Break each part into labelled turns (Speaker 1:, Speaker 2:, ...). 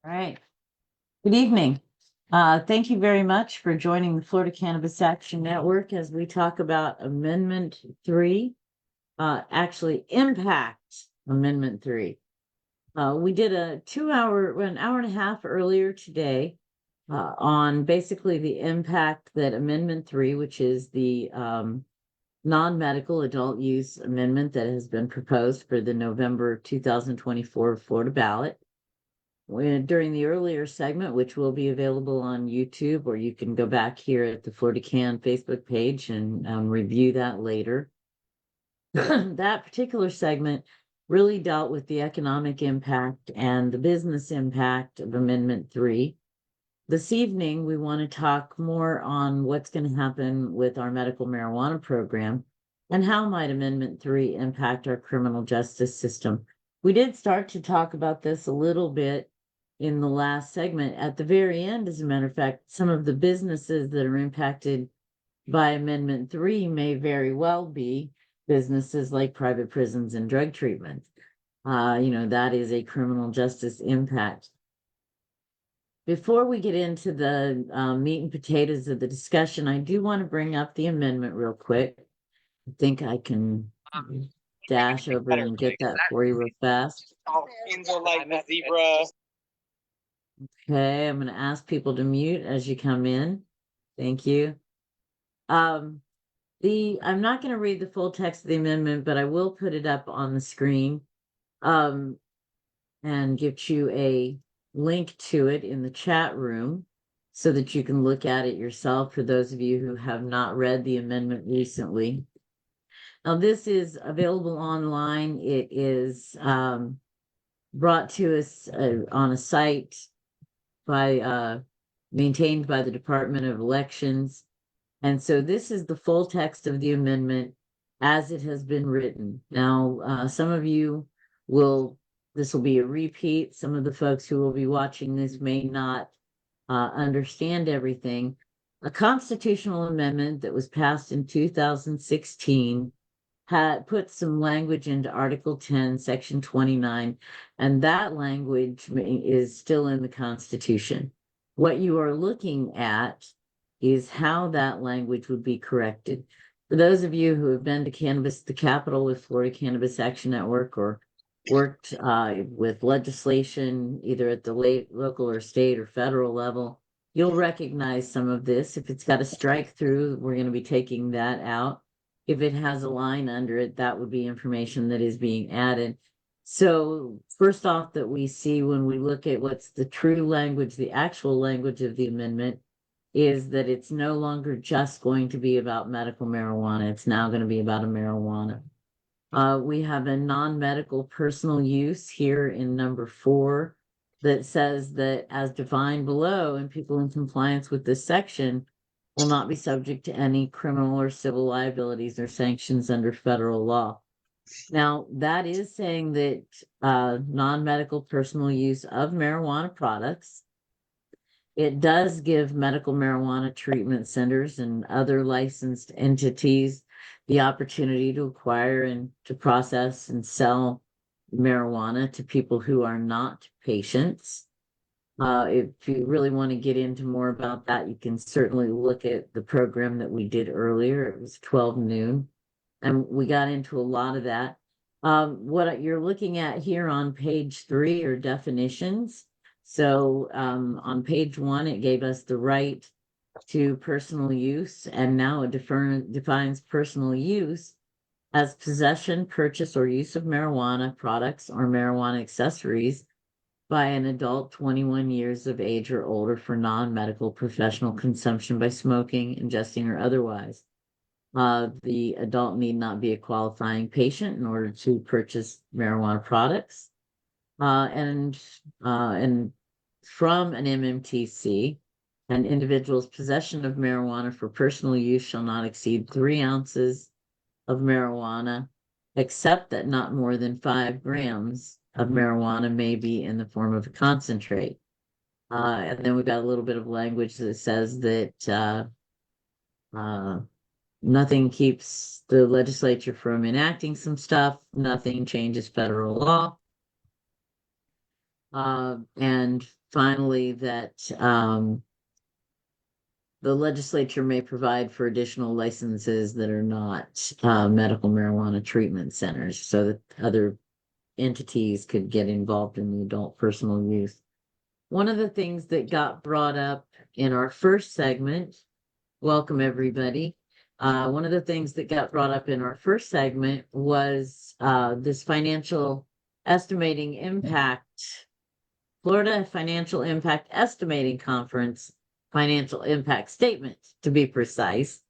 Speaker 1: All right. Good evening. Thank you very much for joining the Florida Cannabis Action Network as we talk about Amendment 3, actually Impact Amendment 3. We did an hour and a half earlier today on basically the impact that Amendment 3, which is the non-medical adult use amendment that has been proposed for the November 2024 Florida ballot. During the earlier segment, which will be available on YouTube, or you can go back here at the FLCAN Facebook page and review that later. That particular segment really dealt with the economic impact and the business impact of Amendment 3. This evening, we want to talk more on what's going to happen with our medical marijuana program and how might Amendment 3 impact our criminal justice system. We did start to talk about this a little bit in the last segment. At the very end, as a matter of fact, some of the businesses that are impacted by Amendment 3 may very well be businesses like private prisons and drug treatment. That is a criminal justice impact. Before we get into the meat and potatoes of the discussion, I do want to bring up the amendment real quick. I think I can dash over and get that for you real fast.
Speaker 2: Like the zebra.
Speaker 1: Okay, I'm going to ask people to mute as you come in. Thank you. I'm not going to read the full text of the amendment, but I will put it up on the screen and give you a link to it in the chat room so that you can look at it yourself for those of you who have not read the amendment recently. Now, this is available online. It is brought to us on a site maintained by the Department of Elections. And so this is the full text of the amendment as it has been written. Now, some of you this will be a repeat. Some of the folks who will be watching this may not understand everything. A constitutional amendment that was passed in 2016 had put some language into Article 10, Section 29, and that language is still in the Constitution. What you are looking at is how that language would be corrected. For those of you who have been to Cannabis the Capital with Florida Cannabis Action Network or worked with legislation either at the local or state or federal level, you'll recognize some of this. If it's got a strike through, we're going to be taking that out. If it has a line under it, that would be information that is being added. So first off, that we see when we look at what's the true language, the actual language of the amendment, is that it's no longer just going to be about medical marijuana. It's now going to be about a marijuana. We have a non-medical personal use here in number 4 that says that as defined below, and people in compliance with this section will not be subject to any criminal or civil liabilities or sanctions under federal law. Now, that is saying that non-medical personal use of marijuana products, it does give medical marijuana treatment centers and other licensed entities the opportunity to acquire and to process and sell marijuana to people who are not patients. If you really want to get into more about that, you can certainly look at the program that we did earlier. It was 12 noon, and we got into a lot of that. What you're looking at here on page 3 are definitions. So on page 1, it gave us the right to personal use, and now it defines personal use as possession, purchase, or use of marijuana products or marijuana accessories by an adult 21 years of age or older for non-medical professional consumption by smoking, ingesting, or otherwise. The adult need not be a qualifying patient in order to purchase marijuana products. And from an MMTC, an individual's possession of marijuana for personal use shall not exceed 3 ounces of marijuana, except that not more than 5 grams of marijuana may be in the form of a concentrate. And then we've got a little bit of language that says that nothing keeps the legislature from enacting some stuff. Nothing changes federal law. And finally, that the legislature may provide for additional licenses that are not medical marijuana treatment centers, so that other entities could get involved in the adult personal use. One of the things that got brought up in our first segment, welcome everybody. One of the things that got brought up in our first segment was this financial estimating impact, Florida Financial Impact Estimating Conference, financial impact statement to be precise.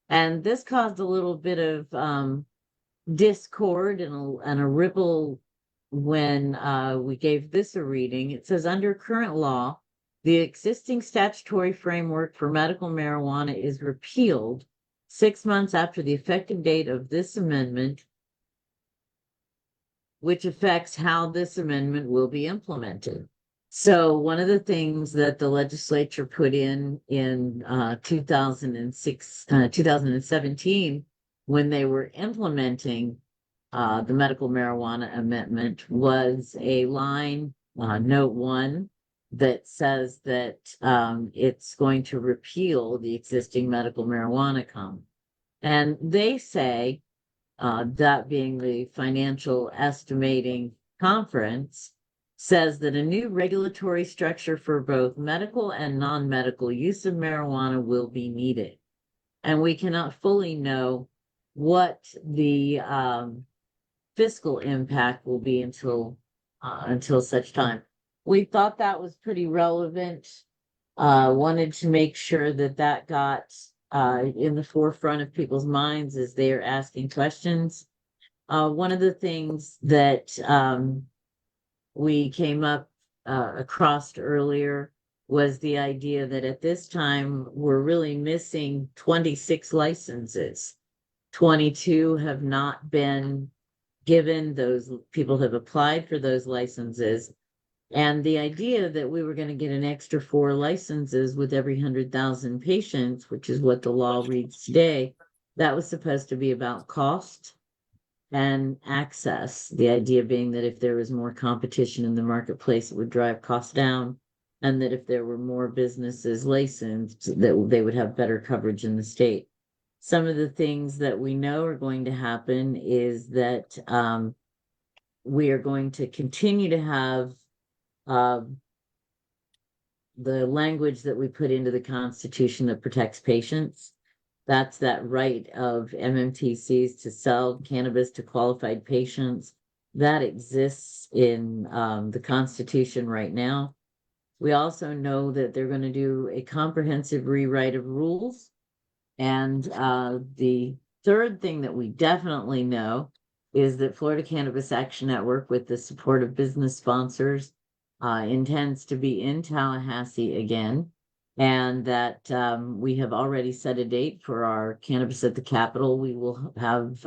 Speaker 1: And this caused a little bit of discord and a ripple when we gave this a reading. It says, under current law, the existing statutory framework for medical marijuana is repealed 6 months after the effective date of this amendment, which affects how this amendment will be implemented. So one of the things that the legislature put in 2017, when they were implementing the medical marijuana amendment, was a line, note 1, that says that it's going to repeal the existing medical marijuana com. And they say, that being the financial estimating conference, says that a new regulatory structure for both medical and non-medical use of marijuana will be needed. And we cannot fully know what the fiscal impact will be until such time. We thought that was pretty relevant. Wanted to make sure that that got in the forefront of people's minds as they are asking questions. One of the things that we came up across earlier was the idea that at this time we're really missing 26 licenses. 22 have not been given. Those people have applied for those licenses. And the idea that we were going to get an extra 4 licenses with every 100,000 patients, which is what the law reads today, that was supposed to be about cost and access. The idea being that if there was more competition in the marketplace, it would drive costs down, and that if there were more businesses licensed, that they would have better coverage in the state. Some of the things that we know are going to happen is that we are going to continue to have the language that we put into the Constitution that protects patients. That's that right of MMTCs to sell cannabis to qualified patients. That exists in the Constitution right now. We also know that they're going to do a comprehensive rewrite of rules. And the third thing that we definitely know is that Florida Cannabis Action Network, with the support of business sponsors, intends to be in Tallahassee again, and that we have already set a date for our Cannabis at the Capitol. We will have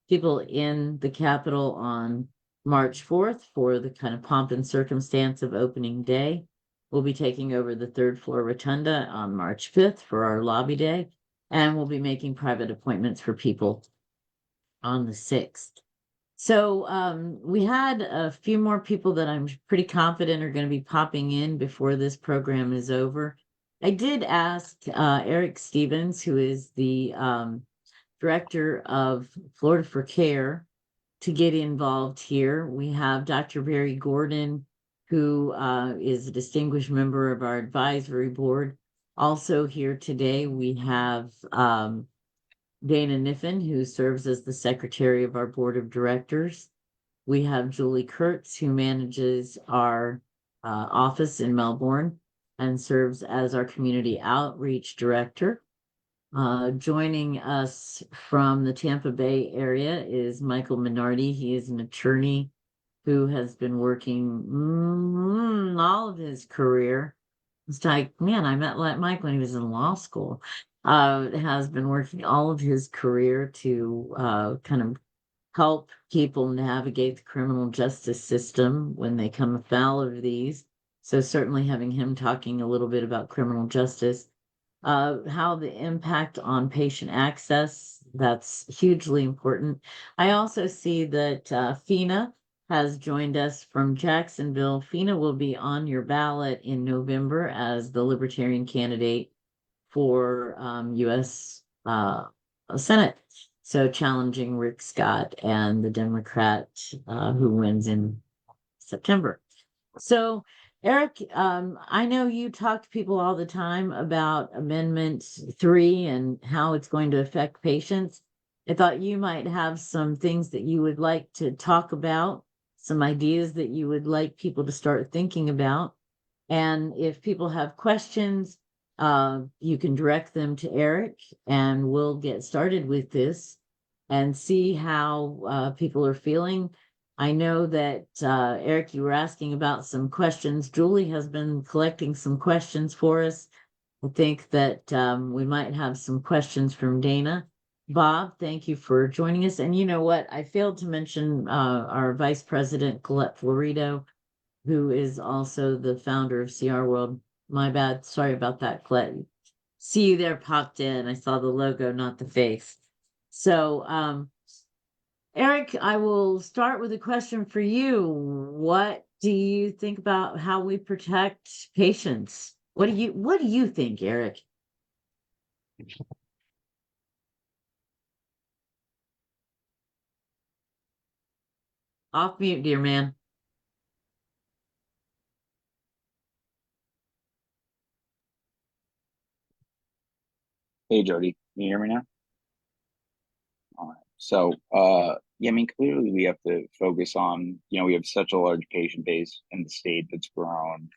Speaker 1: people in the Capitol on March 4th for the kind of pomp and circumstance of opening day. We'll be taking over the 3rd floor rotunda on March 5th for our lobby day, and we'll be making private appointments for people on the 6th. So we had a few more people that I'm pretty confident are going to be popping in before this program is over. I did ask Eric Stevens, who is the director of Florida for Care, to get involved here. We have Dr. Barry Gordan, who is a distinguished member of our advisory board. Also here today, we have Dana Niffen, who serves as the secretary of our board of directors. We have Julie Kurtz, who manages our office in Melbourne and serves as our community outreach director. Joining us from the Tampa Bay area is Michael Minardi. He is an attorney who has been working all of his career. It's like, man, I met Mike when he was in law school. Has been working all of his career to kind of help people navigate the criminal justice system when they come afoul of these. So certainly having him talking a little bit about criminal justice, how the impact on patient access, that's hugely important. I also see that FINA has joined us from Jacksonville. Fina will be on your ballot in November as the Libertarian candidate for U.S. Senate. So challenging Rick Scott and the Democrat who wins in September. So, Eric, I know you talk to people all the time about Amendment 3 and how it's going to affect patients. I thought you might have some things that you would like to talk about, some ideas that you would like people to start thinking about. And if people have questions, you can direct them to Eric, and we'll get started with this and see how people are feeling. I know that, Eric, you were asking about some questions. Julie has been collecting some questions for us. I think that we might have some questions from Dana. Bob, thank you for joining us. And you know what? I failed to mention our Vice President, Colette Florido, who is also the founder of CR World. My bad. Sorry about that, Colette. See you there popped in. I saw the logo, not the face. So, Eric, I will start with a question for you. What do you think about how we protect patients? What do you think, Eric? Off mute, dear man.
Speaker 3: Hey Jody, can you hear me now? All right. So, yeah, I mean, clearly we have to focus on, we have such a large patient base in the state that's grown,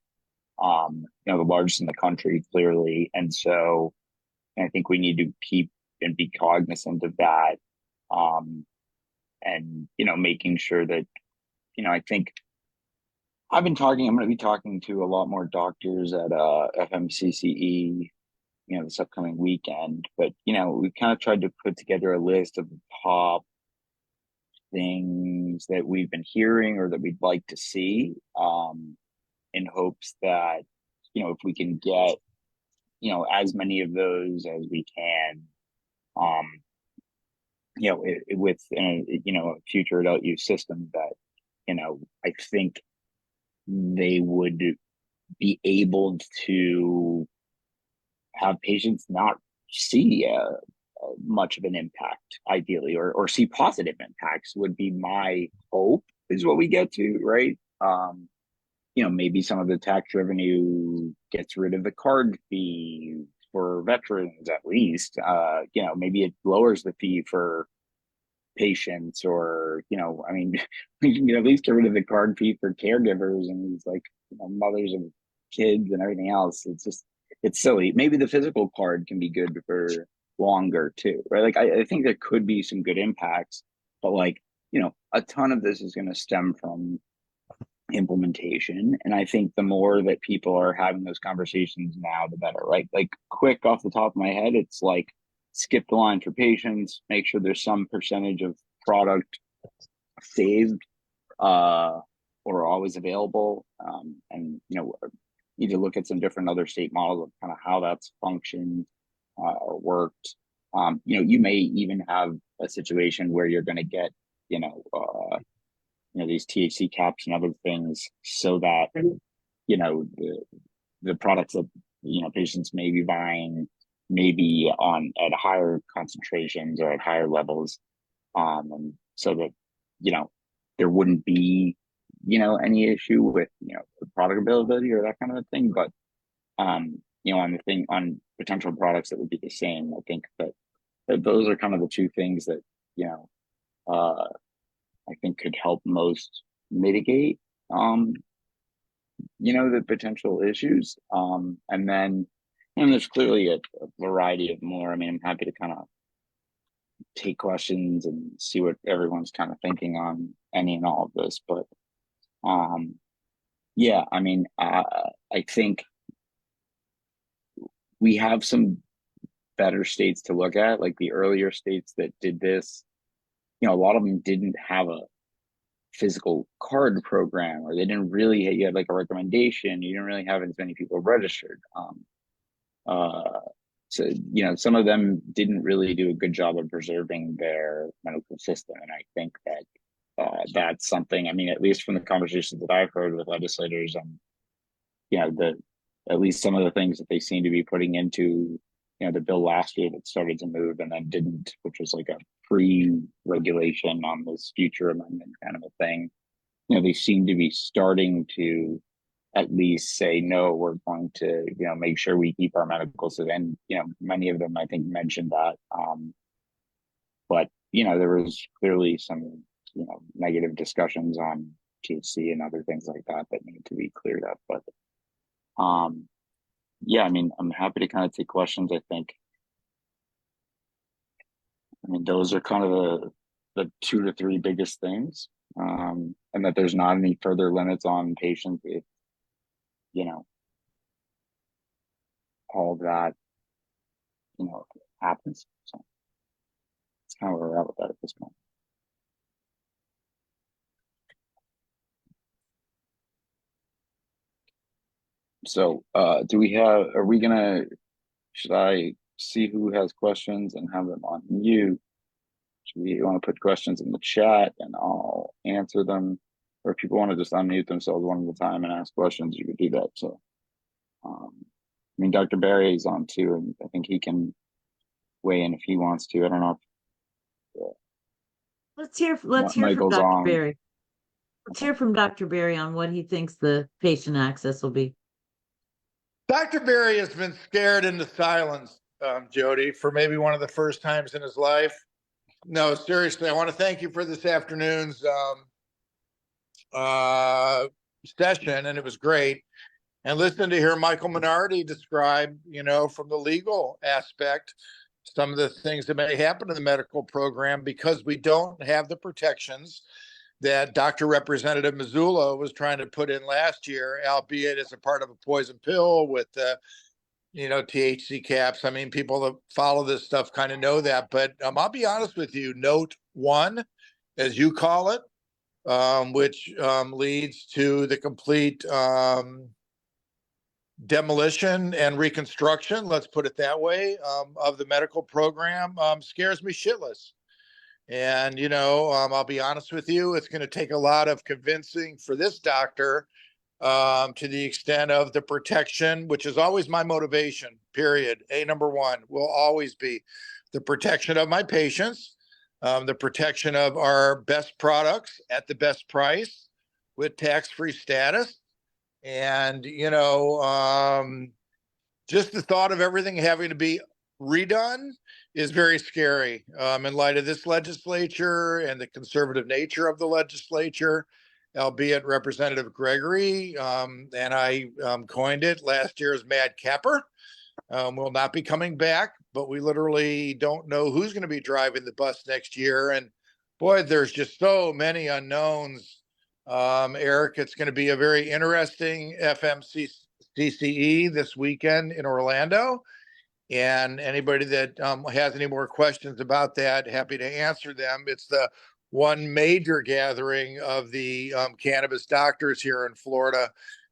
Speaker 3: the largest in the country, clearly. And so I think we need to keep and be cognizant of that. And, making sure that, I think I'm going to be talking to a lot more doctors at FMCCE this upcoming weekend. But, we've kind of tried to put together a list of the top things that we've been hearing or that we'd like to see, in hopes that, if we can get, as many of those as we can, um, with, a future adult use system that, I think they would be able to have patients not see much of an impact, ideally, or see positive impacts would be my hope, is what we get to, right? Maybe some of the tax revenue gets rid of the card fee for veterans, at least. Maybe it lowers the fee for patients, or, I mean, we can at least get rid of the card fee for caregivers and these, like, mothers of kids and everything else. It's silly. Maybe the physical card can be good for longer too, right? Like, I think there could be some good impacts, but, like, a ton of this is going to stem from implementation. And I think the more that people are having those conversations now, the better, right? Like, quick off the top of my head, it's like, skip the line for patients, make sure there's some percentage of product saved, or always available. And, need to look at some different other state models of kind of how that's functioned, or worked. You may even have a situation where you're going to get, these THC caps and other things, so that, the products that, patients may be buying maybe on at higher concentrations or at higher levels, and so that, there wouldn't be, any issue with, the product availability or that kind of a thing. But, on potential products that would be the same, I think that those are kind of the two things that, I think could help most mitigate, the potential issues. And then, there's clearly a variety of more. I mean, I'm happy to kind of take questions and see what everyone's kind of thinking on any and all of this. But, yeah, I mean, I think we have some better states to look at, like the earlier states that did this. A lot of them didn't have a physical card program, or they didn't really, you had like a recommendation, you didn't really have as many people registered. So, some of them didn't really do a good job of preserving their medical system. And I think that, that's something, I mean, at least from the conversations that I've heard with legislators, and at least some of the things that they seem to be putting into, the bill last year that started to move and then didn't, which was like a pre-regulation on this future amendment kind of a thing. They seem to be starting to at least say, no, we're going to, make sure we keep our medical. So then, many of them, I think, mentioned that. But, there was clearly some, negative discussions on THC and other things like that that need to be cleared up. But, yeah, I mean, I'm happy to kind of take questions. I mean, those are kind of the 2 to 3 biggest things. And that there's not any further limits on patients if, all of that, happens. So it's kind of where we're at with that at this point. So should I see who has questions and have them on mute? Should we want to put questions in the chat and I'll answer them? Or if people want to just unmute themselves one at a time and ask questions, you could do that. So, I mean, Dr. Barry is on too, and I think he can weigh in if he wants to. I don't know if
Speaker 1: Let's hear from
Speaker 3: Michael's
Speaker 1: Dr.
Speaker 3: on.
Speaker 1: Barry. Let's hear from Dr. Barry on what he thinks the patient access will be.
Speaker 4: Dr. Barry has been scared into silence, Jody, for maybe one of the first times in his life. No, seriously, I want to thank you for this afternoon's session, and it was great. And listen to hear Michael Minardi describe, from the legal aspect, some of the things that may happen in the medical program because we don't have the protections that Dr. Representative Missoula was trying to put in last year, albeit as a part of a poison pill with THC caps. I mean, people that follow this stuff kind of know that, but I'll be honest with you. Note 1, as you call it, which leads to the complete demolition and reconstruction, let's put it that way, of the medical program, scares me shitless. And, I'll be honest with you, it's going to take a lot of convincing for this doctor, to the extent of the protection, which is always my motivation, period. Number 1 will always be the protection of my patients, the protection of our best products at the best price with tax-free status. And, just the thought of everything having to be redone is very scary, in light of this legislature and the conservative nature of the legislature, albeit Representative Gregory, and I coined it last year as Mad Capper, will not be coming back, but we literally don't know who's going to be driving the bus next year. And boy, there's just so many unknowns. Eric, it's going to be a very interesting FMCCE this weekend in Orlando. And anybody that has any more questions about that, happy to answer them. It's the one major gathering of the cannabis doctors here in Florida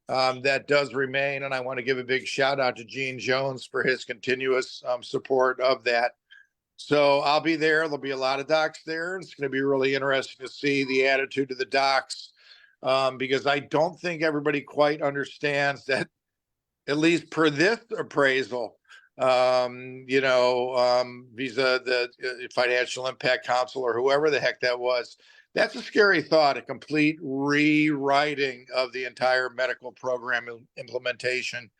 Speaker 4: that does remain. And I want to give a big shout out to Gene Jones for his continuous support of that. So I'll be there. There'll be a lot of docs there. It's going to be really interesting to see the attitude of the docs, because I don't think everybody quite understands that, at least per this appraisal, visa the Financial Impact Council or whoever the heck that was. That's a scary thought, a complete rewriting of the entire medical program implementation.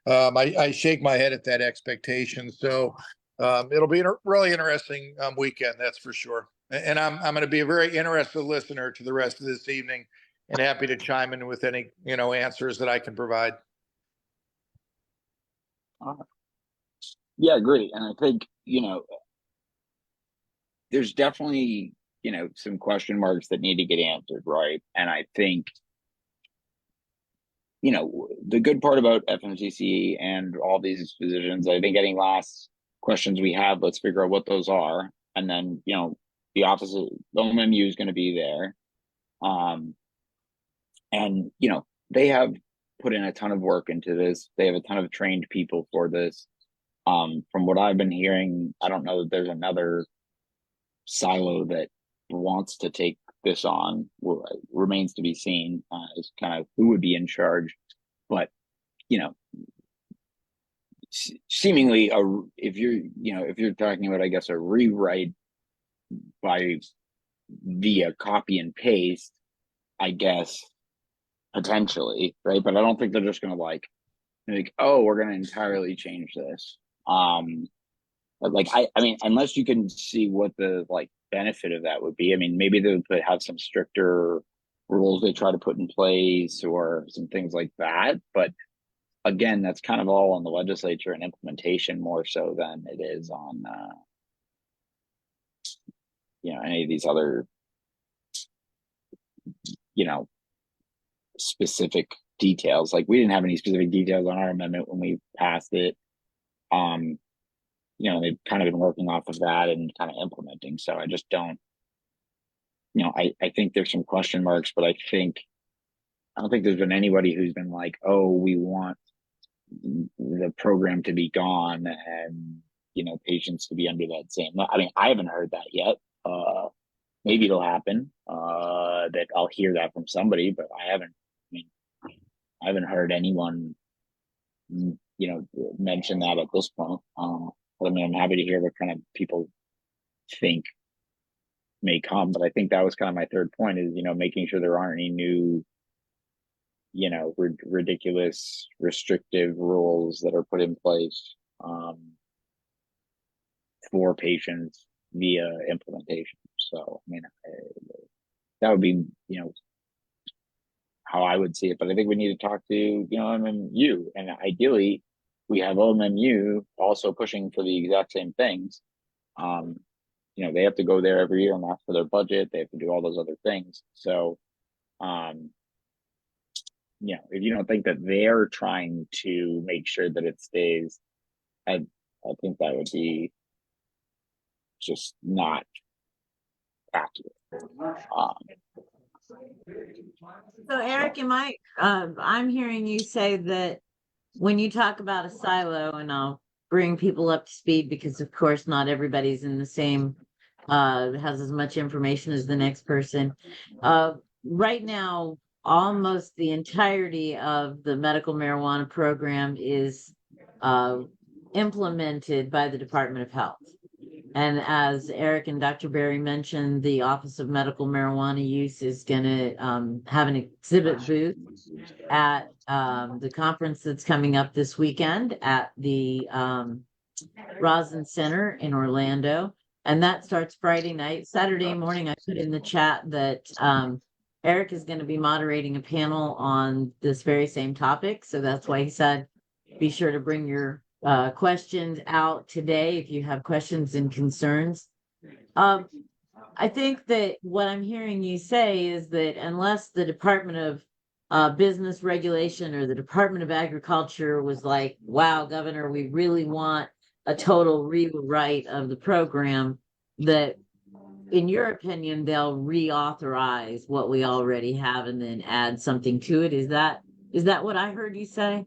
Speaker 4: I shake my head at that expectation. So it'll be a really interesting weekend, that's for sure. And I'm going to be a very interested listener to the rest of this evening and happy to chime in with any, answers that I can provide.
Speaker 3: Yeah, great. And I think, there's definitely, some question marks that need to get answered, right? And I think, the good part about FMCC and all these positions, I think any last questions we have, let's figure out what those are. And then, the office of the OMMU is going to be there. And, they have put in a ton of work into this. They have a ton of trained people for this. From what I've been hearing, I don't know that there's another silo that wants to take focus on remains to be seen, is kind of who would be in charge. But, you know, seemingly if you're talking about, I guess, a rewrite via copy and paste, I guess potentially, right? But I don't think they're just going to like, oh, we're going to entirely change this. But like, I mean, unless you can see what the like benefit of that would be. I mean, maybe they would have some stricter rules they try to put in place or some things like that. But again, that's kind of all on the legislature and implementation more so than it is on, any of these other, specific details. Like, we didn't have any specific details on our amendment when we passed it. They've kind of been working off of that and kind of implementing. So I just don't, I think there's some question marks, but I don't think there's been anybody who's been like, oh, we want the program to be gone and, patients to be under that same. I mean, I haven't heard that yet. Maybe it'll happen, that I'll hear that from somebody, but I haven't heard anyone, mention that at this point. But I mean, I'm happy to hear what kind of people think may come. But I think that was kind of my third point is, making sure there aren't any new, ridiculous, restrictive rules that are put in place for patients via implementation. So, I mean, that would be, how I would see it. But I think we need to talk to, MMU, and ideally we have OMMU also pushing for the exact same things. They have to go there every year and ask for their budget. They have to do all those other things. So, if you don't think that they're trying to make sure that it stays, I think that would be just not accurate.
Speaker 1: So Eric, I'm hearing you say that when you talk about a silo, and I'll bring people up to speed because of course not everybody's in the same, has as much information as the next person. Right now, almost the entirety of the medical marijuana program is implemented by the Department of Health. And as Eric and Dr. Berry mentioned, the Office of Medical Marijuana Use is going to have an exhibit booth at the conference that's coming up this weekend at the Rosin Center in Orlando. And that starts Friday night. Saturday morning, I put in the chat that Eric is going to be moderating a panel on this very same topic. So that's why he said, be sure to bring your questions out today if you have questions and concerns. I think that what I'm hearing you say is that unless the Department of Business Regulation or the Department of Agriculture was like, wow, Governor, we really want a total rewrite of the program, that in your opinion, they'll reauthorize what we already have and then add something to it. Is that what I heard you say?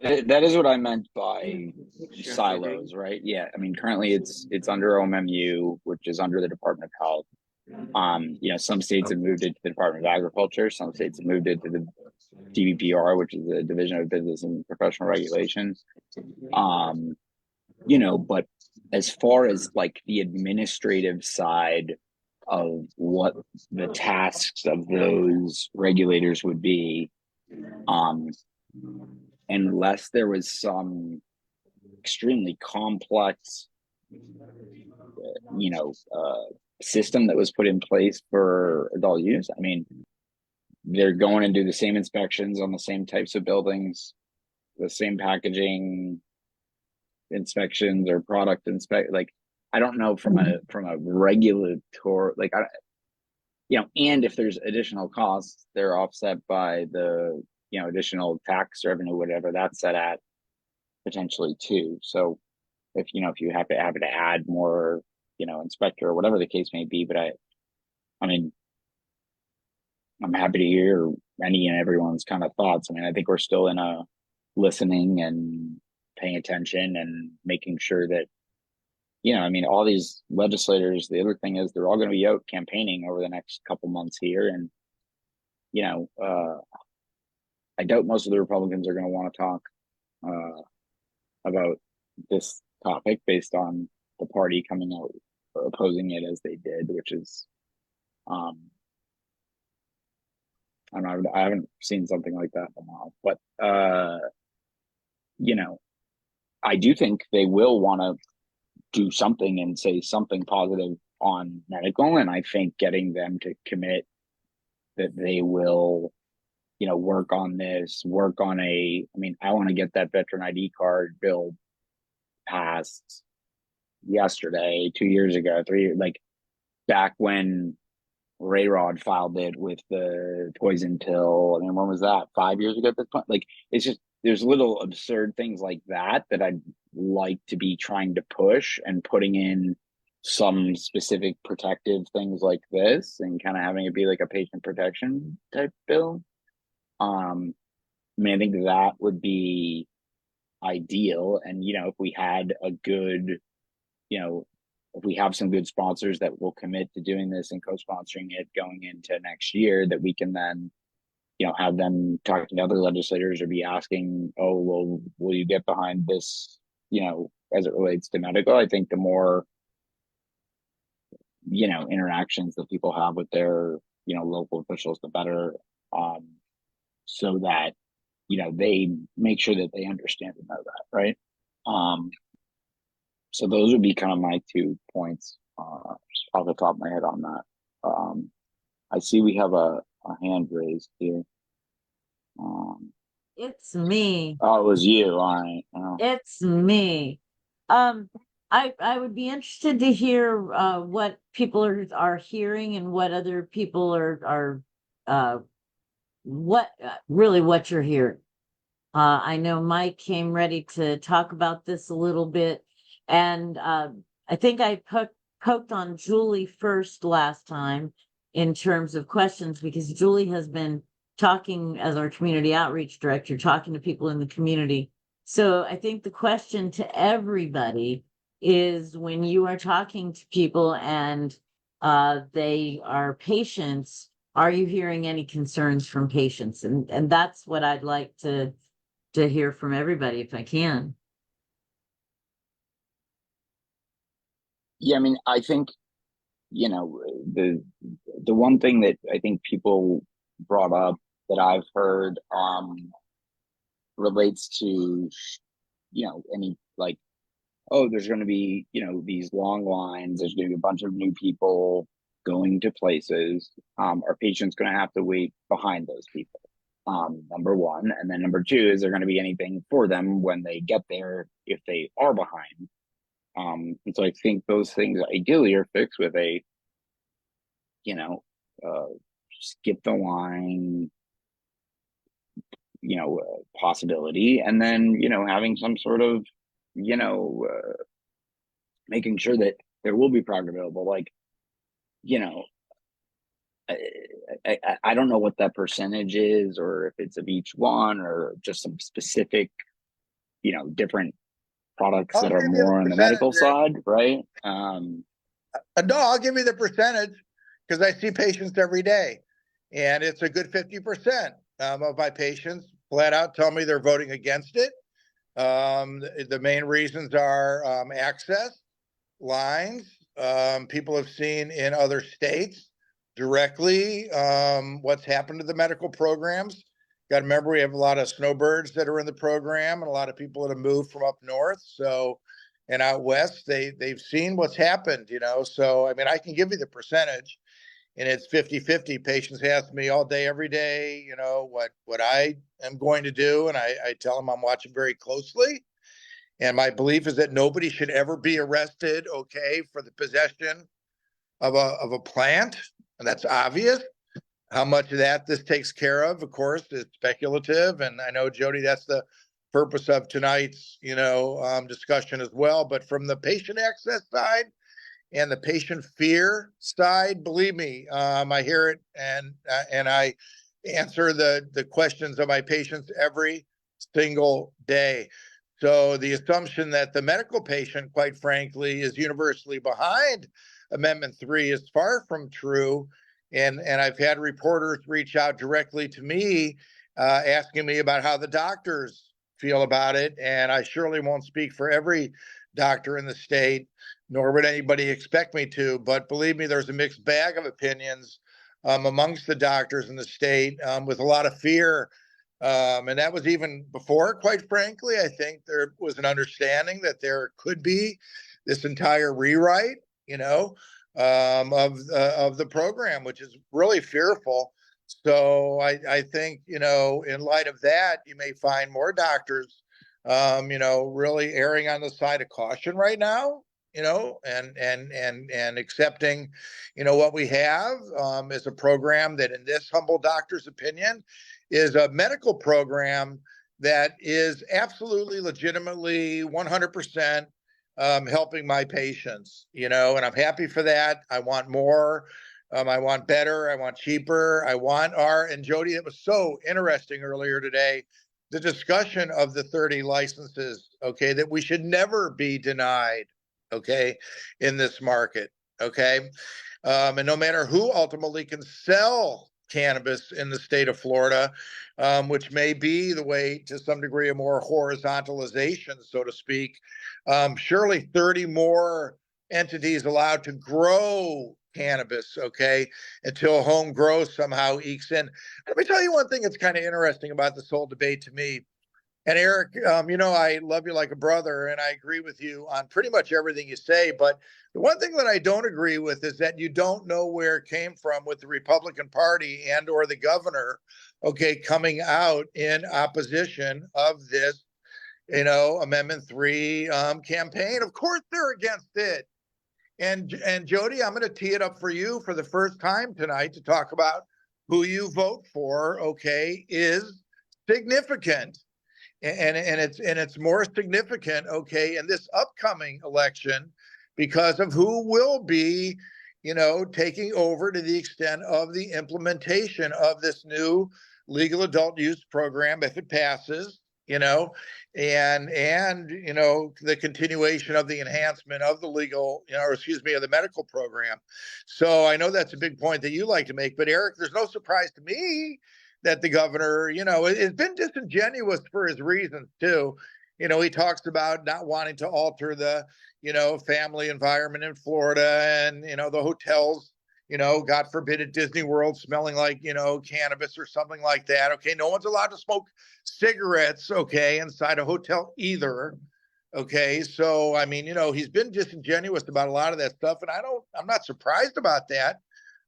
Speaker 3: That is what I meant by silos, right? Yeah, I mean, currently it's under OMMU, which is under the Department of Health. Some states have moved it to the Department of Agriculture. Some states have moved it to the DBPR, which is the Division of Business and Professional Regulations. But as far as like the administrative side of what the tasks of those regulators would be, unless there was some extremely complex, system that was put in place for adult use. I mean, they're going and do the same inspections on the same types of buildings, the same packaging inspections or product inspect. Like, I don't know from a regulatory, like, and if there's additional costs, they're offset by the additional tax revenue, whatever that's set at potentially too. So if you have to add more, inspector or whatever the case may be, but I mean, I'm happy to hear any and everyone's kind of thoughts. I mean, I think we're still in a listening and paying attention and making sure that I mean, all these legislators, the other thing is they're all going to be out campaigning over the next couple months here. And, I doubt most of the Republicans are going to want to talk uh, about this topic based on the party coming out opposing it as they did, which is, I don't know, I haven't seen something like that in a while. But, I do think they will want to do something and say something positive on medical. And I think getting them to commit that they will, work on this, I want to get that veteran ID card bill passed yesterday, 2 years ago, 3 years, like back when Ray Rod filed it with the poison pill. I mean, when was that? 5 years ago at this point? Like, it's just, there's little absurd things like that that I'd like to be trying to push, and putting in some specific protective things like this and kind of having it be like a patient protection type bill. I mean, I think that would be ideal. And, if we had a good, if we have some good sponsors that will commit to doing this and co-sponsoring it going into next year, that we can then, have them talking to other legislators or be asking, oh, well, will you get behind this, as it relates to medical? I think the more, interactions that people have with their, local officials, the better, so that, they make sure that they understand and know that, right? So those would be kind of my 2 points off the top of my head on that. I see we have a hand raised here.
Speaker 1: It's me.
Speaker 3: Oh, it was you. All right. Oh.
Speaker 1: It's me. I would be interested to hear what people are hearing, and what other people are what you're hearing. I know Mike came ready to talk about this a little bit, and I think I poked on Julie first last time in terms of questions, because Julie has been talking as our community outreach director, talking to people in the community. So I think the question to everybody is, when you are talking to people and they are patients, are you hearing any concerns from patients? And that's what I'd like to hear from everybody, if I can.
Speaker 3: Yeah, I mean, I think, the one thing that I think people brought up that I've heard relates to, any, like, oh, there's going to be, these long lines, there's going to be a bunch of new people going to places. Are patients going to have to wait behind those people? Number one. And then number two, is there going to be anything for them when they get there if they are behind? And so I think those things ideally are fixed with a, skip the line, possibility, and then, having some sort of, making sure that there will be product available. Like, I don't know what that percentage is, or if it's of each one, or just some specific, different products that are more on the medical side, right?
Speaker 4: No, I'll give you the percentage, because I see patients every day, and it's a good 50% of my patients flat out tell me they're voting against it. The main reasons are access, lines. People have seen in other states directly what's happened to the medical programs. Got to remember, we have a lot of snowbirds that are in the program, and a lot of people that have moved from up north. So, and out west, they've seen what's happened, So, I mean, I can give you the percentage, and it's 50-50. Patients ask me all day, every day, what I am going to do. And I tell them I'm watching very closely. And my belief is that nobody should ever be arrested, okay, for the possession of a plant. And that's obvious. How much of that this takes care of course, is speculative. And I know, Jody, that's the purpose of tonight's, discussion as well. But from the patient access side and the patient fear side, believe me, I hear it, and I answer the questions of my patients every single day. So the assumption that the medical patient, quite frankly, is universally behind Amendment 3 is far from true. And I've had reporters reach out directly to me asking me about how the doctors feel about it. And I surely won't speak for every doctor in the state, nor would anybody expect me to. But believe me, there's a mixed bag of opinions amongst the doctors in the state with a lot of fear. And that was even before, quite frankly, I think there was an understanding that there could be this entire rewrite, of the program, which is really fearful. So I think, in light of that, you may find more doctors, really erring on the side of caution right now, and accepting, what we have is a program that, in this humble doctor's opinion, is a medical program that is absolutely legitimately 100% helping my patients, and I'm happy for that. I want more. I want better. I want cheaper. And Jody, it was so interesting earlier today, the discussion of the 30 licenses, okay, that we should never be denied, okay, in this market, okay? And no matter who ultimately can sell cannabis in the state of Florida, which may be the way to some degree of more horizontalization, so to speak. Surely 30 more entities allowed to grow cannabis, okay, until home growth somehow ekes in. Let me tell you one thing that's kind of interesting about this whole debate to me. And Eric, I love you like a brother, and I agree with you on pretty much everything you say. But the one thing that I don't agree with is that you don't know where it came from with the Republican Party and or the governor, okay, coming out in opposition of this, Amendment 3 campaign. Of course, they're against it. And Jody, I'm going to tee it up for you for the first time tonight to talk about who you vote for, okay, is significant. And it's more significant, okay, in this upcoming election because of who will be, taking over to the extent of the implementation of this new legal adult use program if it passes, and the continuation of the enhancement of the legal, of the medical program. So I know that's a big point that you like to make, but Eric, there's no surprise to me that the governor, has been disingenuous for his reasons too. He talks about not wanting to alter the, family environment in Florida and, the hotels, God forbid at Disney World smelling like, cannabis or something like that. Okay. No one's allowed to smoke cigarettes, okay, inside a hotel either. Okay. So, I mean, he's been disingenuous about a lot of that stuff. And I'm not surprised about that.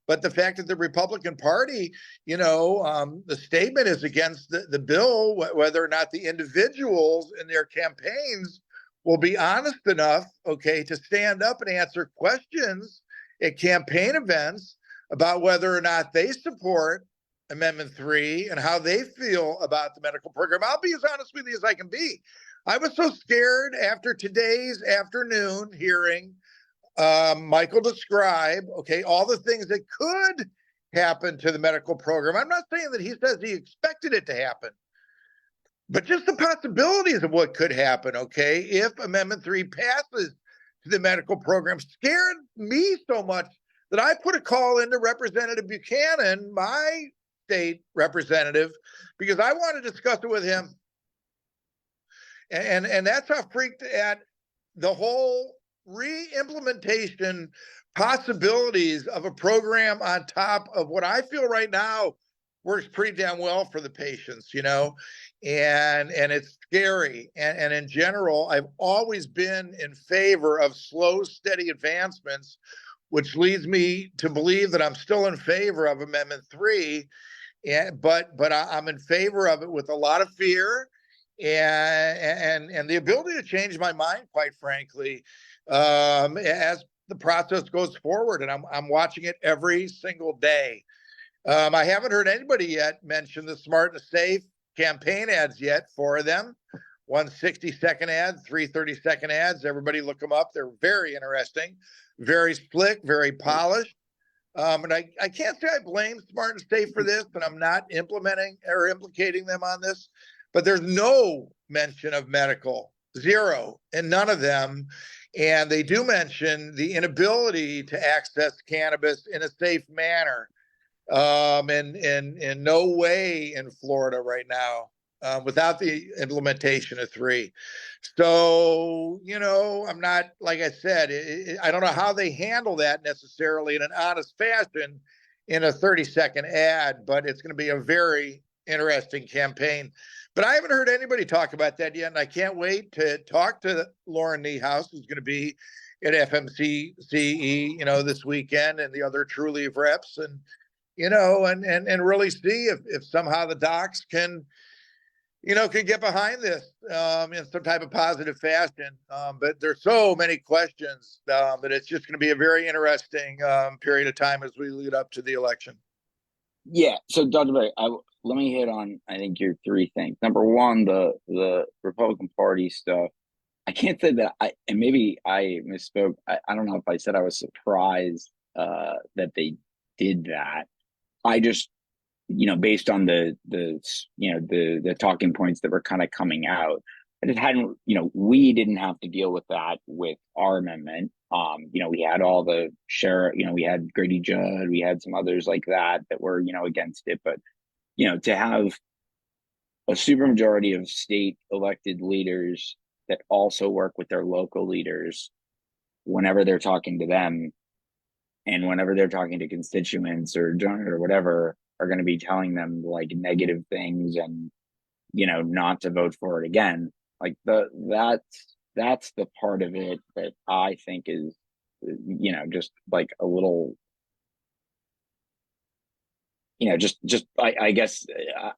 Speaker 4: But the fact that the Republican Party, the statement is against the bill, whether or not the individuals in their campaigns will be honest enough, okay, to stand up and answer questions at campaign events about whether or not they support Amendment 3 and how they feel about the medical program. I'll be as honest with you as I can be. I was so scared after today's afternoon hearing Michael describe, okay, all the things that could happen to the medical program. I'm not saying that he says he expected it to happen, but just the possibilities of what could happen, okay, if Amendment 3 passes to the medical program scared me so much that I put a call into Representative Buchanan, my state representative, because I want to discuss it with him. And that's how freaked at the whole re-implementation possibilities of a program on top of what I feel right now works pretty damn well for the patients, and it's scary. And in general, I've always been in favor of slow, steady advancements, which leads me to believe that I'm still in favor of Amendment 3. But I'm in favor of it with a lot of fear and the ability to change my mind, quite frankly, as the process goes forward. And I'm watching it every single day. I haven't heard anybody yet mention the Smart and Safe campaign ads yet for them. 1 60-second ad, 3 30-second ads. Everybody look them up. They're very interesting, very slick, very polished. And I can't say I blame Smart and Safe for this, and I'm not implementing or implicating them on this, but there's no mention of medical zero in none of them. And they do mention the inability to access cannabis in a safe manner. And in no way in Florida right now, without the implementation of 3. So, I'm not, like I said, I don't know how they handle that necessarily in an honest fashion in a 30-second ad, but it's going to be a very interesting campaign. But I haven't heard anybody talk about that yet, and I can't wait to talk to Lauren Niehaus, who's going to be at FMCCE, this weekend, and the other True Leaf reps, and and really see if somehow the docs can get behind this in some type of positive fashion. But there's so many questions that it's just going to be a very interesting period of time as we lead up to the election.
Speaker 3: Yeah. So, Dr. Berry, let me hit on, I think, your 3 things. Number one, the Republican Party stuff. I can't say that and maybe I misspoke. I don't know if I said I was surprised that they did that. I just, based on the talking points that were kind of coming out, I just hadn't, we didn't have to deal with that with our amendment. We had all the sheriff, we had Grady Judd, we had some others like that were, against it. But, to have a supermajority of state elected leaders that also work with their local leaders whenever they're talking to them, and whenever they're talking to constituents or whatever, are going to be telling them like negative things and, not to vote for it again. Like that's the part of it that I think is, just like a little, I guess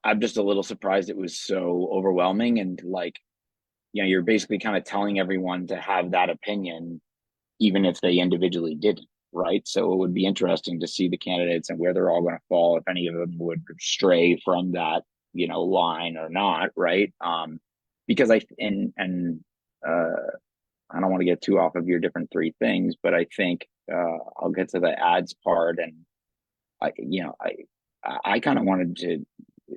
Speaker 3: I'm just a little surprised it was so overwhelming. And like, you're basically kind of telling everyone to have that opinion, even if they individually didn't. Right. So it would be interesting to see the candidates and where they're all going to fall, if any of them would stray from that, line or not. Right. Because I don't want to get too off of your different 3 things, but I think I'll get to the ads part. And I kind of wanted to,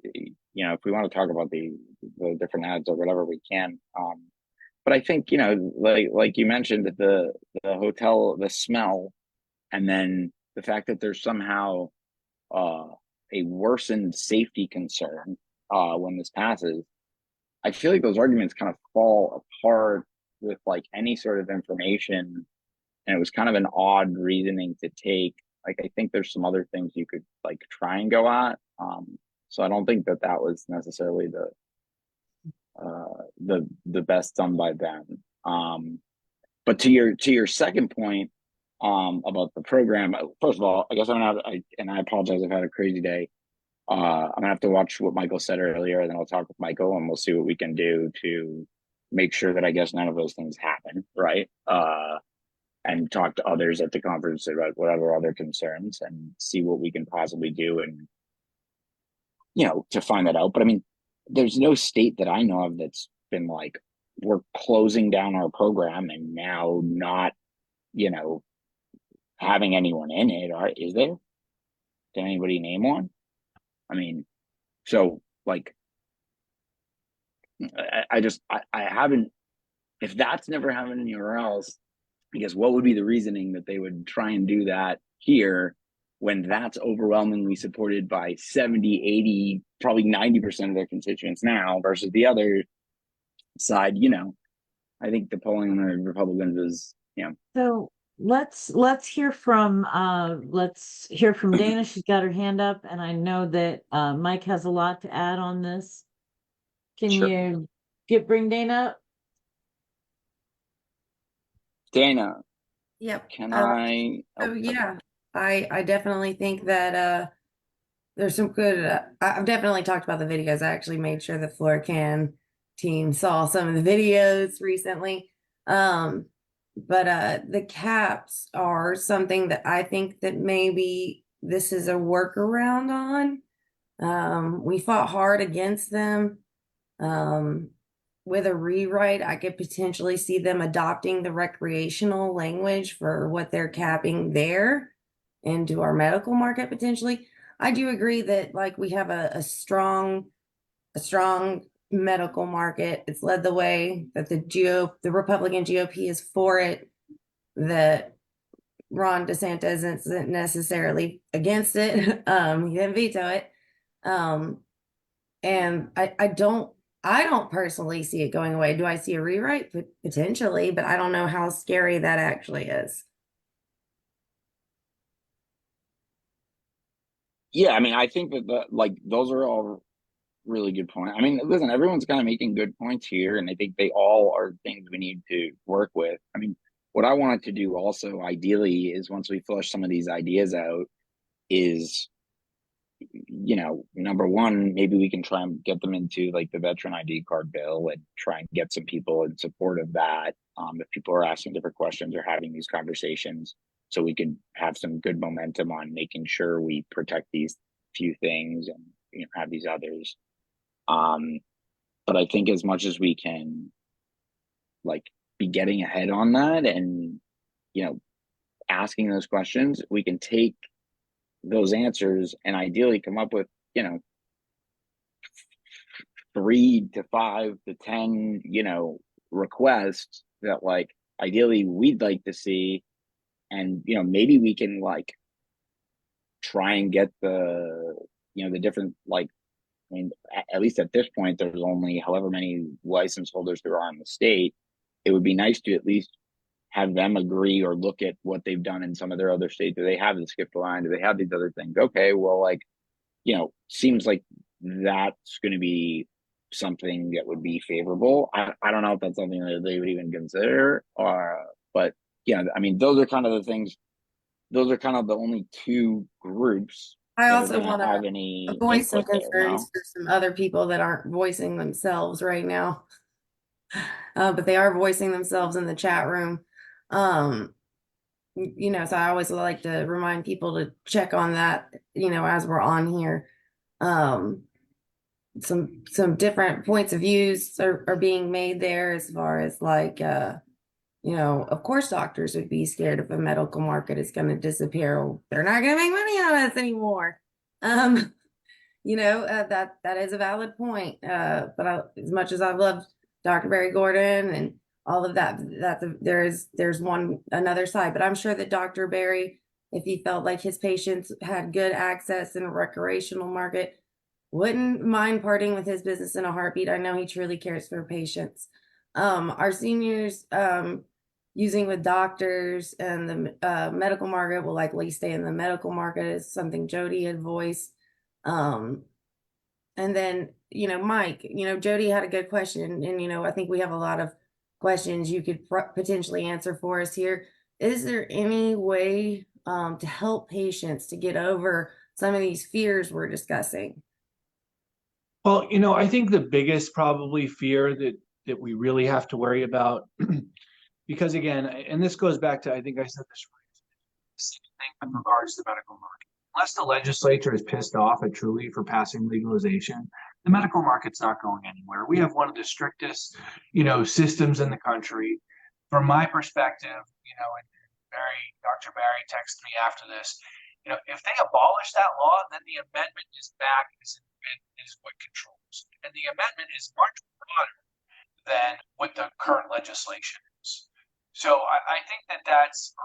Speaker 3: if we want to talk about the different ads or whatever we can. But I think, like you mentioned, that the hotel, the smell, and then the fact that there's somehow a worsened safety concern when this passes, I feel like those arguments kind of fall apart with like any sort of information. And it was kind of an odd reasoning to take. Like, I think there's some other things you could like try and go at. So I don't think that was necessarily the best done by them. But to your second point, about the program, first of all, I guess I apologize, I've had a crazy day. I'm gonna have to watch what Michael said earlier, and then I'll talk with Michael and we'll see what we can do to make sure that I guess none of those things happen, right? And talk to others at the conference about whatever other concerns and see what we can possibly do and to find that out. But I mean, there's no state that I know of that's been like, we're closing down our program and now not, having anyone in it. Or is there? Did anybody name one? I mean, so like, I haven't, if that's never happened anywhere else, I guess what would be the reasoning that they would try and do that here when that's overwhelmingly supported by 70, 80, probably 90% of their constituents now, versus the other side, I think the polling on the Republicans is,
Speaker 1: So let's hear from Dana. She's got her hand up, and I know that Mike has a lot to add on this. Can
Speaker 3: Sure.
Speaker 1: you bring Dana up?
Speaker 3: Dana,
Speaker 5: Yep.
Speaker 3: can I?
Speaker 5: Oh yeah, I definitely think that there's some good. I've definitely talked about the videos. I actually made sure the FLCAN team saw some of the videos recently. But the caps are something that I think that maybe this is a workaround on. We fought hard against them. With a rewrite, I could potentially see them adopting the recreational language for what they're capping there into our medical market potentially. I do agree that like we have a strong medical market. It's led the way that the Republican GOP is for it, that Ron DeSantis isn't necessarily against it. He didn't veto it. And I don't personally see it going away. Do I see a rewrite? Potentially, but I don't know how scary that actually is.
Speaker 3: Yeah, I mean, I think that those are all really good points. I mean, listen, everyone's kind of making good points here, and I think they all are things we need to work with. I mean, what I wanted to do also, ideally, is once we flush some of these ideas out, is, number one, maybe we can try and get them into like the veteran ID card bill and try and get some people in support of that. If people are asking different questions or having these conversations, so we can have some good momentum on making sure we protect these few things and have these others. But I think as much as we can, like, be getting ahead on that and asking those questions, we can take those answers and ideally come up with 3 to 5 to 10 requests that, like, ideally we'd like to see, and maybe we can, like, try and get the different, like, I mean, at least at this point, there's only however many license holders there are in the state. It would be nice to at least have them agree or look at what they've done in some of their other states. Do they have the skip the line? Do they have these other things? Okay, well, like, seems like that's going to be something that would be favorable. I don't know if that's something that they would even consider, but I mean, those are kind of the things. Those are kind of the only two groups
Speaker 5: I
Speaker 3: that are
Speaker 5: also
Speaker 3: going to
Speaker 5: want
Speaker 3: have
Speaker 5: to
Speaker 3: any
Speaker 5: voice some
Speaker 3: input there.
Speaker 5: concerns for some other people that aren't voicing themselves right now. But they are voicing themselves in the chat room. So I always like to remind people to check on that, as we're on here. Some different points of views are being made there, as far as, like, of course doctors would be scared if a medical market is going to disappear. They're not going to make money on us anymore. That is a valid point. But as much as I've loved Dr. Barry Gordan and all of that, there's another side. But I'm sure that Dr. Barry, if he felt like his patients had good access in a recreational market, wouldn't mind parting with his business in a heartbeat. I know he truly cares for patients. Our seniors, using with doctors and the medical market will likely stay in the medical market, is something Jody had voiced. And then, Mike, Jody had a good question, and, I think we have a lot of questions you could potentially answer for us here. Is there any way to help patients to get over some of these fears we're discussing?
Speaker 6: Well, I think the biggest probably fear that we really have to worry about, because again, and this goes back to, I think I said this right, the same thing with regards to the medical market. Unless the legislature is pissed off at Truly for passing legalization, the medical market's not going anywhere. We have one of the strictest, systems in the country. From my perspective, and Dr. Barry texted me after this, if they abolish that law, then the amendment is back is what controls. And the amendment is much broader than what the current legislation is. So I think that's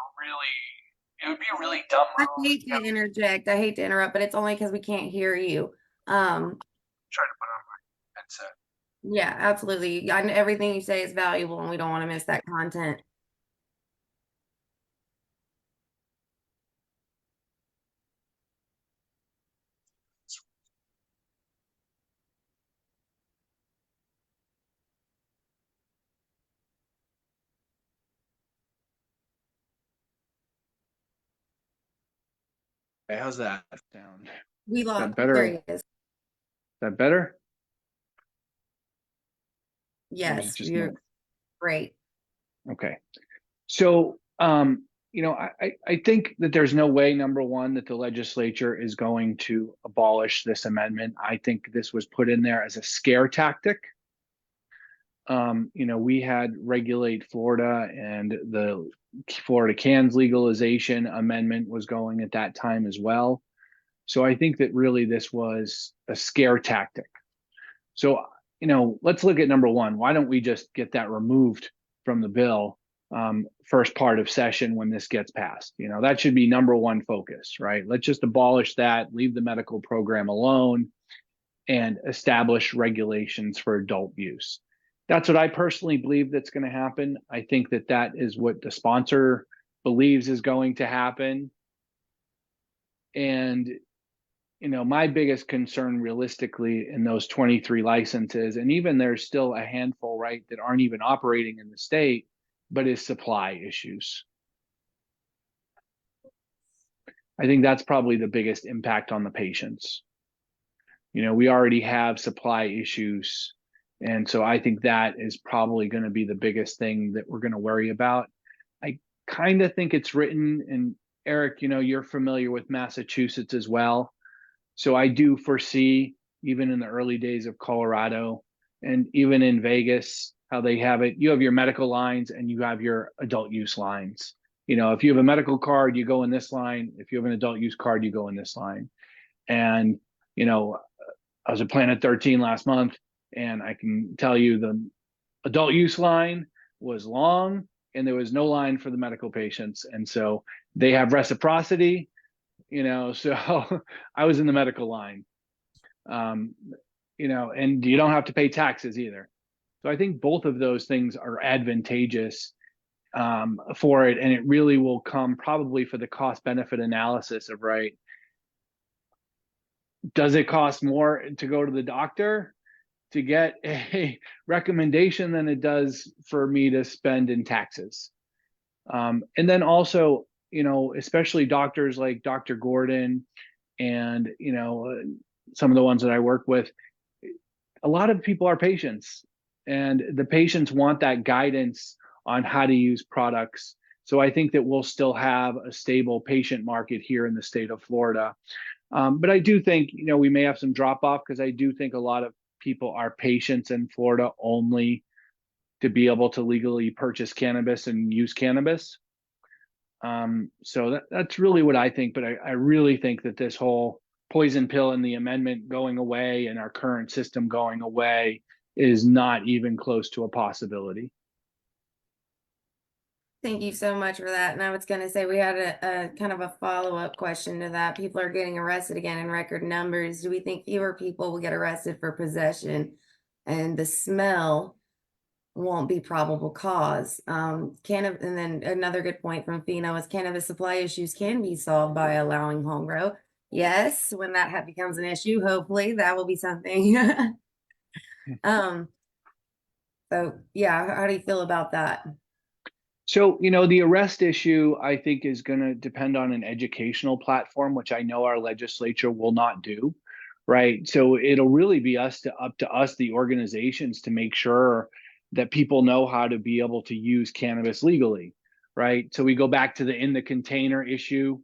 Speaker 6: it would be a really dumb move.
Speaker 5: I hate to interject. I hate to interrupt, but it's only because we can't hear you.
Speaker 6: Trying to put on my headset.
Speaker 5: Yeah, absolutely. Everything you say is valuable, and we don't want to miss that content.
Speaker 6: Okay, how's that sound?
Speaker 5: We lost.
Speaker 6: That better?
Speaker 5: There he is.
Speaker 6: Is that better?
Speaker 5: Yes,
Speaker 6: Just
Speaker 5: you're great.
Speaker 6: Okay. So, I think that there's no way, number one, that the legislature is going to abolish this amendment. I think this was put in there as a scare tactic. We had Regulate Florida, and the Florida cans legalization amendment was going at that time as well. So I think that really this was a scare tactic. So, let's look at number one. Why don't we just get that removed from the bill first part of session when this gets passed? That should be number one focus, right? Let's just abolish that, leave the medical program alone, and establish regulations for adult use. That's what I personally believe that's going to happen. I think that is what the sponsor believes is going to happen. And my biggest concern realistically in those 23 licenses, and even there's still a handful, right, that aren't even operating in the state, but is supply issues. I think that's probably the biggest impact on the patients. We already have supply issues. And so I think that is probably going to be the biggest thing that we're going to worry about. I kind of think it's written, and Eric, you're familiar with Massachusetts as well. So I do foresee, even in the early days of Colorado and even in Vegas, how they have it. You have your medical lines and you have your adult use lines. If you have a medical card, you go in this line. If you have an adult use card, you go in this line. And, I was at Planet 13 last month, and I can tell you the adult use line was long and there was no line for the medical patients. And so they have reciprocity. So I was in the medical line, and you don't have to pay taxes either. So I think both of those things are advantageous for it. And it really will come probably for the cost benefit analysis of, right, does it cost more to go to the doctor to get a recommendation than it does for me to spend in taxes? And then also, especially doctors like Dr. Gordan and, some of the ones that I work with, a lot of people are patients, and the patients want that guidance on how to use products. So I think that we'll still have a stable patient market here in the state of Florida. But I do think, we may have some drop off, because I do think a lot of people are patients in Florida only to be able to legally purchase cannabis and use cannabis. So that's really what I think. But I really think that this whole poison pill and the amendment going away and our current system going away is not even close to a possibility.
Speaker 5: Thank you so much for that. And I was going to say, we had a kind of a follow-up question to that. People are getting arrested again in record numbers. Do we think fewer people will get arrested for possession and the smell won't be probable cause? And then another good point from Fino is cannabis supply issues can be solved by allowing home grow. Yes, when that becomes an issue, hopefully that will be something. So yeah, how do you feel about that?
Speaker 6: So, the arrest issue, I think, is going to depend on an educational platform, which I know our legislature will not do, right? So it'll really be up to us, the organizations, to make sure that people know how to be able to use cannabis legally, right? So we go back to the in the container issue,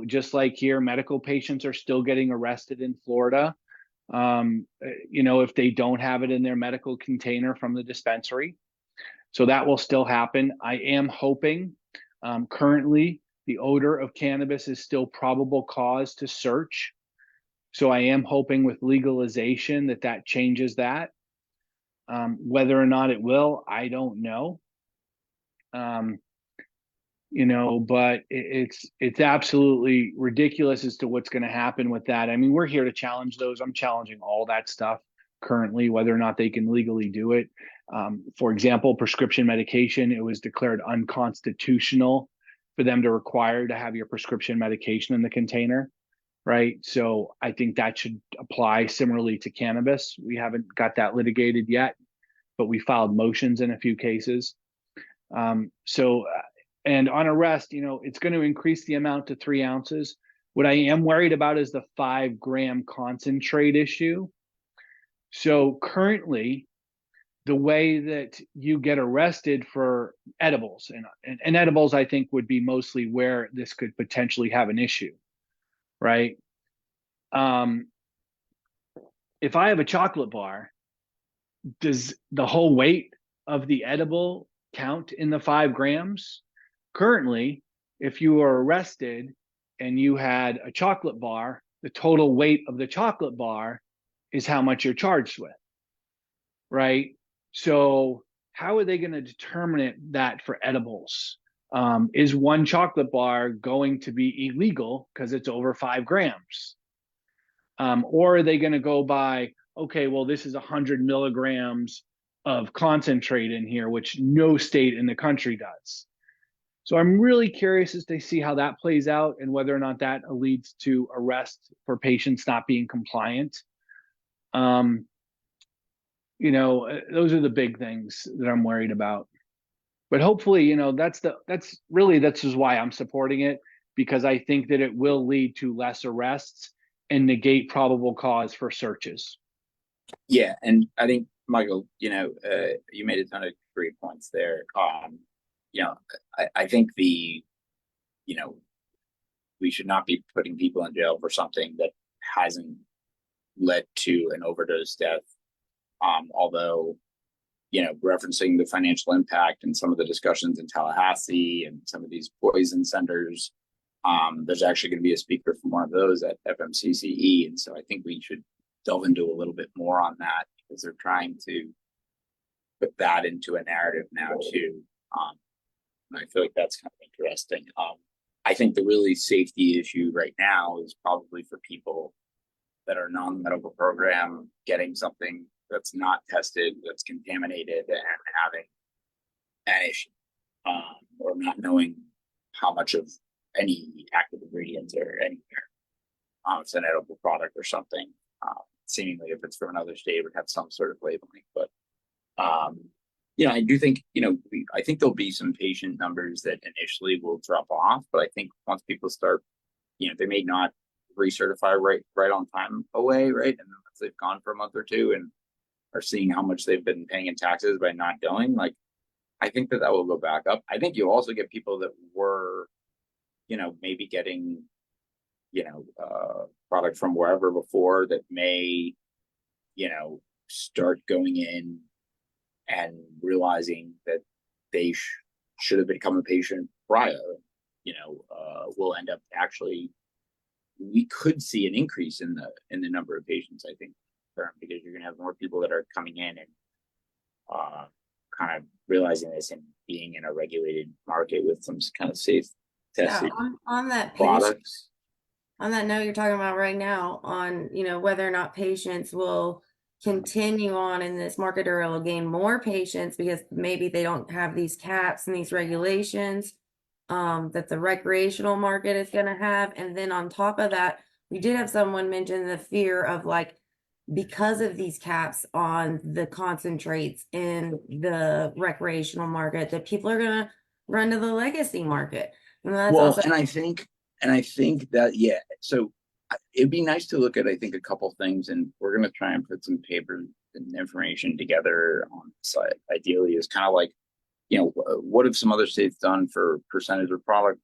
Speaker 6: just like here, medical patients are still getting arrested in Florida, if they don't have it in their medical container from the dispensary. So that will still happen. I am hoping, currently, the odor of cannabis is still probable cause to search. So I am hoping with legalization that changes that. Whether or not it will, I don't know. But it's absolutely ridiculous as to what's going to happen with that. I mean, we're here to challenge those. I'm challenging all that stuff currently, whether or not they can legally do it. For example, prescription medication, it was declared unconstitutional for them to require to have your prescription medication in the container, right? So I think that should apply similarly to cannabis. We haven't got that litigated yet, but we filed motions in a few cases. And on arrest, it's going to increase the amount to 3 ounces. What I am worried about is the 5-gram concentrate issue. So currently, the way that you get arrested for edibles, and edibles, I think, would be mostly where this could potentially have an issue, right? If I have a chocolate bar, does the whole weight of the edible count in the 5 grams? Currently, if you are arrested and you had a chocolate bar, the total weight of the chocolate bar is how much you're charged with. right? So how are they going to determine that for edibles? Is one chocolate bar going to be illegal because it's over 5 grams? Or are they going to go by, okay, well, this is 100 milligrams of concentrate in here, which no state in the country does. So I'm really curious as to see how that plays out and whether or not that leads to arrest for patients not being compliant. Those are the big things that I'm worried about. But hopefully, that's just why I'm supporting it, because I think that it will lead to less arrests and negate probable cause for searches.
Speaker 3: Yeah, and I think Michael, you made a ton of great points there. I think we should not be putting people in jail for something that hasn't led to an overdose death. Although, referencing the financial impact and some of the discussions in Tallahassee and some of these poison centers, there's actually going to be a speaker from one of those at FMCCE. And so I think we should delve into a little bit more on that, because they're trying to put that into a narrative now too. And I feel like that's kind of interesting. I think the really safety issue right now is probably for people that are non-medical program getting something that's not tested, that's contaminated, and having an issue, or not knowing how much of any active ingredients are anywhere. It's an edible product or something. Seemingly, if it's from another state, it would have some sort of labeling. But I do think I think there'll be some patient numbers that initially will drop off, but I think once people start, they may not recertify right on time away, right, and once they've gone for a month or two and are seeing how much they've been paying in taxes by not going, like, I think that will go back up. I think you'll also get people that were, maybe getting, product from wherever before that may, start going in and realizing that they should have become a patient prior, will end up actually, we could see an increase in the number of patients, I think, because you're going to have more people that are coming in and kind of realizing this and being in a regulated market with some kind of safe tested
Speaker 5: on that
Speaker 3: products.
Speaker 5: On that note you're talking about right now, on whether or not patients will continue on in this market or it'll gain more patients because maybe they don't have these caps and these regulations that the recreational market is going to have. And then on top of that, we did have someone mention the fear of, like, because of these caps on the concentrates in the recreational market, that people are going to run to the legacy market. And that's
Speaker 3: and I think that, yeah, so it'd be nice to look at, I think, a couple things, and we're going to try and put some paper and information together on the site. Ideally, is kind of like, what have some other states done for percentage of product,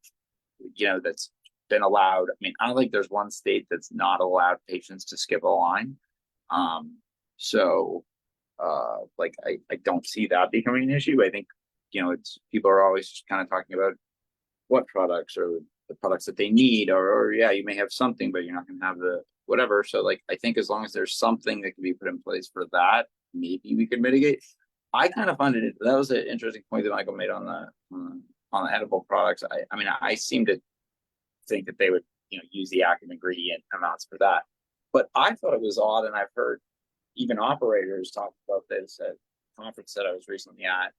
Speaker 3: that's been allowed? I mean, I don't think there's one state that's not allowed patients to skip a line. I don't see that becoming an issue. I think, it's people are always just kind of talking about what products or the products that they need, or yeah, you may have something, but you're not going to have the whatever. So, like, I think as long as there's something that can be put in place for that, maybe we could mitigate. I kind of find that was an interesting point that Michael made on the edible products. I mean, I seem to think that they would, use the active ingredient amounts for that. But I thought it was odd, and I've heard even operators talk about this at a conference that I was recently at,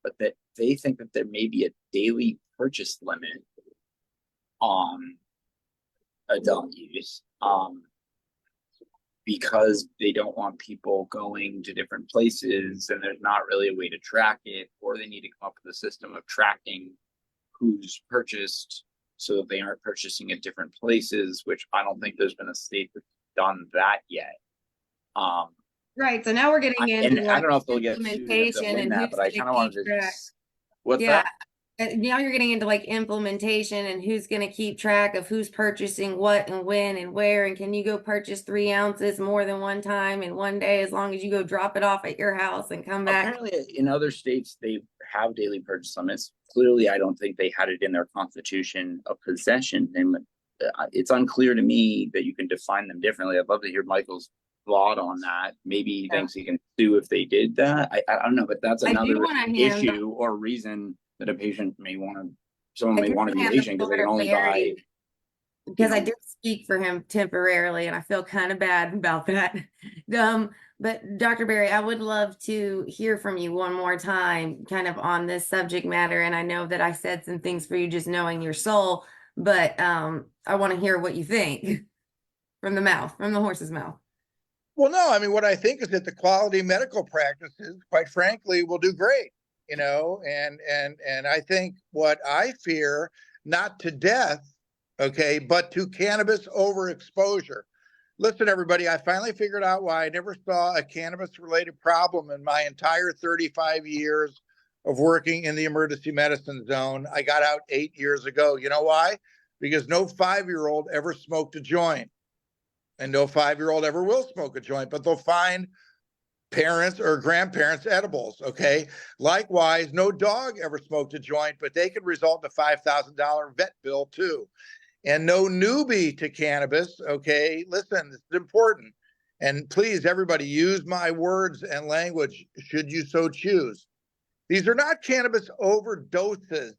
Speaker 3: but that they think that there may be a daily purchase limit on adult use, because they don't want people going to different places and there's not really a way to track it, or they need to come up with a system of tracking who's purchased so that they aren't purchasing at different places, which I don't think there's been a state that's done that yet.
Speaker 5: Right. So now we're getting into,
Speaker 3: and I don't know if they'll get
Speaker 5: implementation
Speaker 3: and that, but I kind of wanted to just, what's
Speaker 5: yeah.
Speaker 3: that?
Speaker 5: Now you're getting into, like, implementation and who's going to keep track of who's purchasing what and when and where, and can you go purchase 3 ounces more than one time in one day as long as you go drop it off at your house and come back.
Speaker 3: Apparently in other states they have daily purchase limits. Clearly I don't think they had it in their constitution of possession, and it's unclear to me that you can define them differently. I'd love to hear Michael's thought on that. Maybe he thinks he can sue if they did that. I don't know, but that's
Speaker 5: I do
Speaker 3: another
Speaker 5: want to hand,
Speaker 3: issue or reason that a patient may want to, someone
Speaker 5: I
Speaker 3: may
Speaker 5: do
Speaker 3: want to be
Speaker 5: hand the
Speaker 3: patient because they
Speaker 5: Florida
Speaker 3: can only buy,
Speaker 5: Berry, because
Speaker 3: know-
Speaker 5: I did speak for him temporarily, and I feel kind of bad about that. But Dr. Berry, I would love to hear from you one more time, kind of on this subject matter. And I know that I said some things for you just knowing your soul, but I want to hear what you think from the mouth, from the horse's mouth.
Speaker 4: Well, no, I mean, what I think is that the quality medical practices, quite frankly, will do great, you know, and I think what I fear, not to death, okay, but to cannabis overexposure. Listen, everybody, I finally figured out why I never saw a cannabis-related problem in my entire 35 years of working in the emergency medicine zone. I got out 8 years ago. You know why? Because no 5-year-old ever smoked a joint, and no 5-year-old ever will smoke a joint, but they'll find parents or grandparents edibles, okay? Likewise, no dog ever smoked a joint, but they could result in a $5,000 vet bill too. And no newbie to cannabis, okay? Listen, this is important. And please, everybody, use my words and language should you so choose. These are not cannabis overdoses,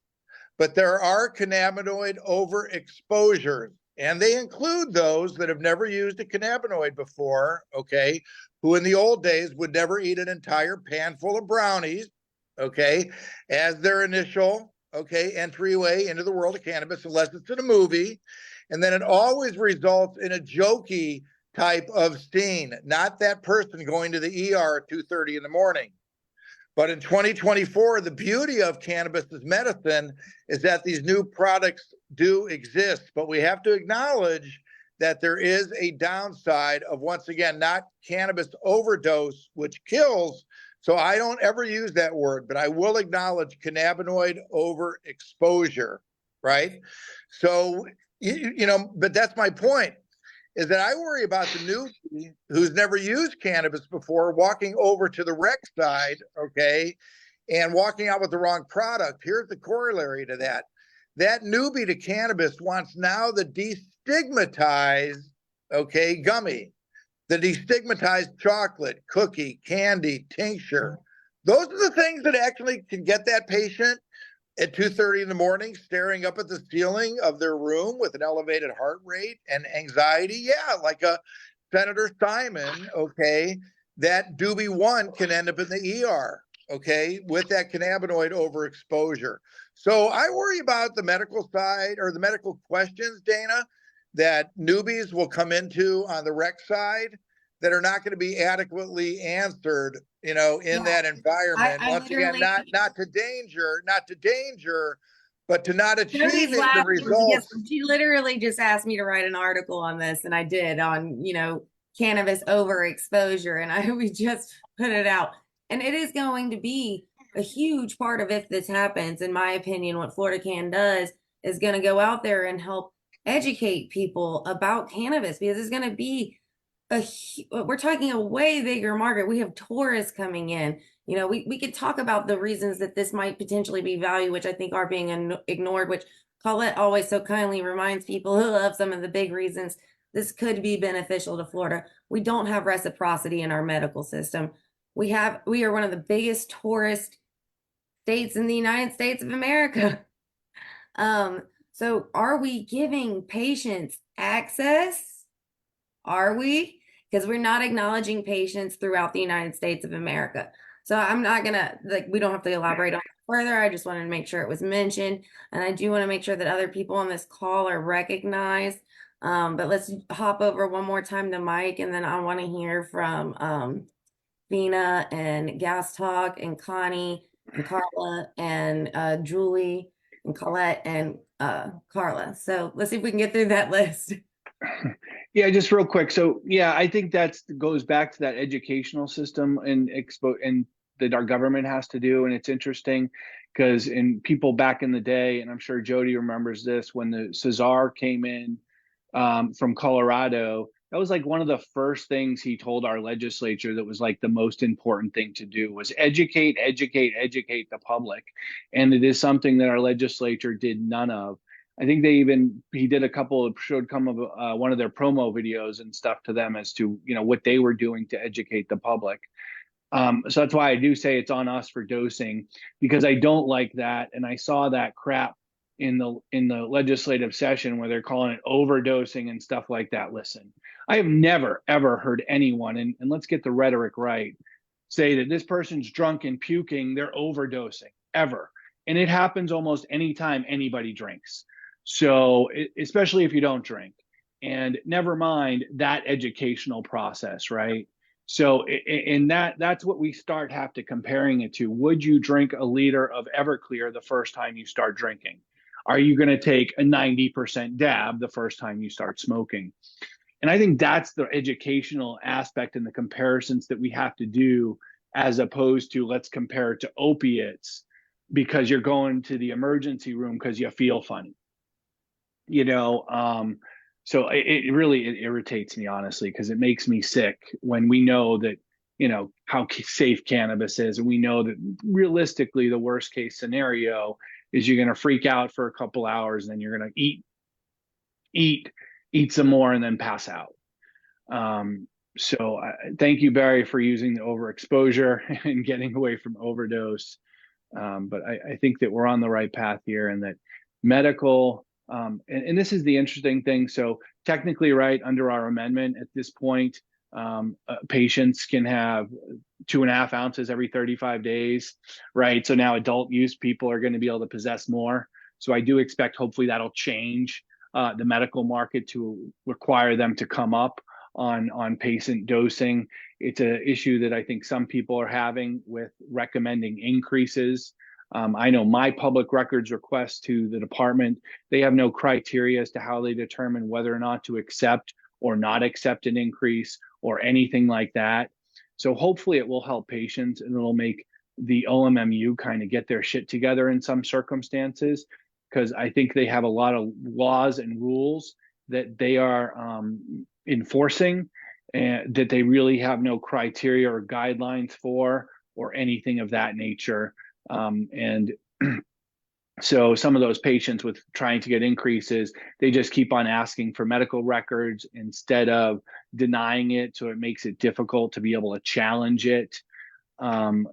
Speaker 4: but there are cannabinoid overexposures. And they include those that have never used a cannabinoid before, okay, who in the old days would never eat an entire pan full of brownies, okay, as their initial, okay, entryway into the world of cannabis, unless it's in a movie. And then it always results in a jokey type of scene, not that person going to the ER at 2:30 in the morning. But in 2024, the beauty of cannabis as medicine is that these new products do exist, but we have to acknowledge that there is a downside of, once again, not cannabis overdose, which kills. So I don't ever use that word, but I will acknowledge cannabinoid overexposure, right? So, you know, but that's my point, is that I worry about the newbie who's never used cannabis before walking over to the rec side, okay, and walking out with the wrong product. Here's the corollary to that. That newbie to cannabis wants now the destigmatized, okay, gummy, the destigmatized chocolate, cookie, candy, tincture. Those are the things that actually can get that patient at 2:30 in the morning staring up at the ceiling of their room with an elevated heart rate and anxiety. Yeah, like a Senator Simon, okay, that doobie one can end up in the ER, okay, with that cannabinoid overexposure. So I worry about the medical side, or the medical questions, Dana, that newbies will come into on the rec side that are not going to be adequately answered, you know, in that environment.
Speaker 5: I
Speaker 4: Once again, not to danger, but to not achieving the
Speaker 5: Yes,
Speaker 4: results.
Speaker 5: she literally just asked me to write an article on this, and I did, on, you know, cannabis overexposure, and we just put it out. And it is going to be a huge part of, if this happens, in my opinion, what FLCAN does is going to go out there and help educate people about cannabis, because it's going to be we're talking a way bigger market. We have tourists coming in. You know, we could talk about the reasons that this might potentially be value, which I think are being ignored, which Colette always so kindly reminds people of some of the big reasons this could be beneficial to Florida. We don't have reciprocity in our medical system. We are one of the biggest tourist states in the United States of America. So are we giving patients access? Are we? Because we're not acknowledging patients throughout the United States of America. So I'm not gonna, like, we don't have to elaborate on it further. I just wanted to make sure it was mentioned. And I do want to make sure that other people on this call are recognized. But let's hop over one more time to Mike, and then I want to hear from Vina and Gas Talk and Connie and Carla and Julie and Colette and Carla. So let's see if we can get through that list.
Speaker 6: Yeah, just real quick. So yeah, I think that's goes back to that educational system and that our government has to do. And it's interesting because in people back in the day, and I'm sure Jody remembers this, when the Cesar came in from Colorado, that was like one of the first things he told our legislature that was like the most important thing to do was educate the public. And it is something that our legislature did none of. I think he did showed one of their promo videos and stuff to them as to, what they were doing to educate the public. So that's why I do say it's on us for dosing, because I don't like that. And I saw that crap in the legislative session where they're calling it overdosing and stuff like that. Listen, I have never, ever heard anyone, and let's get the rhetoric right, say that this person's drunk and puking, they're overdosing, ever. And it happens almost anytime anybody drinks. So especially if you don't drink, and never mind that educational process, right? So that's what we have to comparing it to. Would you drink a liter of Everclear the first time you start drinking? Are you going to take a 90% dab the first time you start smoking? And I think that's the educational aspect and the comparisons that we have to do, as opposed to let's compare it to opiates because you're going to the emergency room because you feel funny. So it really irritates me, honestly, because it makes me sick when we know that, how safe cannabis is. And we know that realistically, the worst case scenario is you're going to freak out for a couple hours and then you're going to eat some more and then pass out. So thank you, Barry, for using the overexposure and getting away from overdose. But I think that we're on the right path here, and that medical, and this is the interesting thing. So technically, right, under our amendment at this point, patients can have 2.5 ounces every 35 days, right? So now adult use people are going to be able to possess more. So I do expect hopefully that'll change the medical market to require them to come up on patient dosing. It's an issue that I think some people are having with recommending increases. I know my public records request to the department, they have no criteria as to how they determine whether or not to accept or not accept an increase or anything like that. So hopefully it will help patients, and it'll make the OMMU kind of get their shit together in some circumstances, because I think they have a lot of laws and rules that they are enforcing, and that they really have no criteria or guidelines for, or anything of that nature. And so some of those patients with trying to get increases, they just keep on asking for medical records instead of denying it. So it makes it difficult to be able to challenge it. And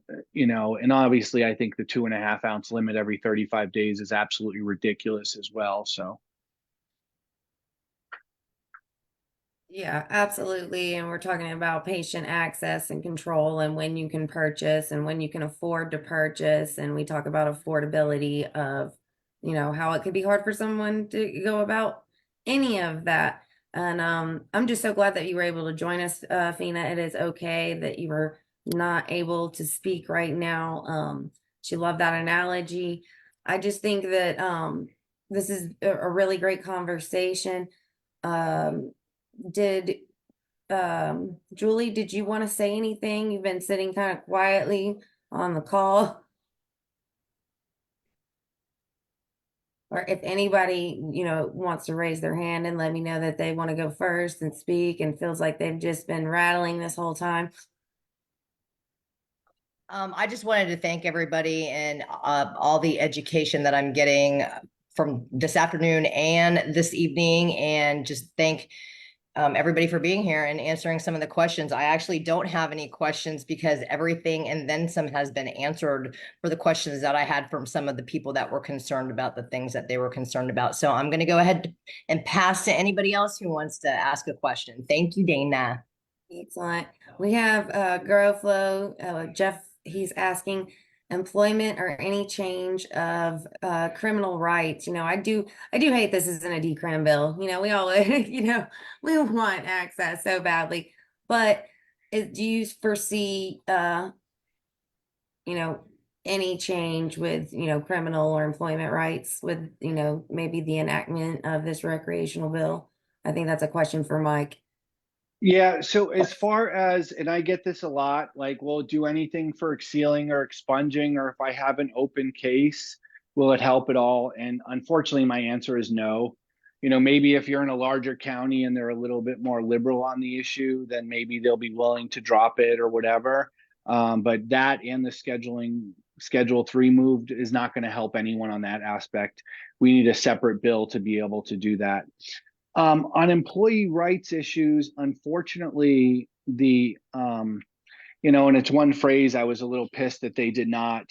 Speaker 6: obviously I think the 2.5 ounce limit every 35 days is absolutely ridiculous as well. So.
Speaker 5: Yeah, absolutely. And we're talking about patient access and control, and when you can purchase and when you can afford to purchase. And we talk about affordability of, how it could be hard for someone to go about any of that. And I'm just so glad that you were able to join us, Fina. It is okay that you were not able to speak right now. She loved that analogy. I just think that this is a really great conversation. Did Julie, did you want to say anything? You've been sitting kind of quietly on the call. Or if anybody, wants to raise their hand and let me know that they want to go first and speak and feels like they've just been rattling this whole time.
Speaker 7: I just wanted to thank everybody and all the education that I'm getting from this afternoon and this evening, and just thank everybody for being here and answering some of the questions. I actually don't have any questions because everything and then some has been answered for the questions that I had from some of the people that were concerned about the things that they were concerned about. So I'm going to go ahead and pass to anybody else who wants to ask a question. Thank you, Dana.
Speaker 5: Excellent. We have GrowFlow, Jeff, he's asking employment or any change of criminal rights. I do hate this isn't a decrim bill. We all we want access so badly, but do you foresee any change with criminal or employment rights with maybe the enactment of this recreational bill? I think that's a question for Mike.
Speaker 6: Yeah, so as far as, and I get this a lot, like, will it do anything for sealing or expunging, or if I have an open case, will it help at all? And unfortunately, my answer is no. Maybe if you're in a larger county and they're a little bit more liberal on the issue, then maybe they'll be willing to drop it or whatever. But that and the scheduling Schedule 3 moved is not going to help anyone on that aspect. We need a separate bill to be able to do that. On employee rights issues, unfortunately, and it's one phrase I was a little pissed that they did not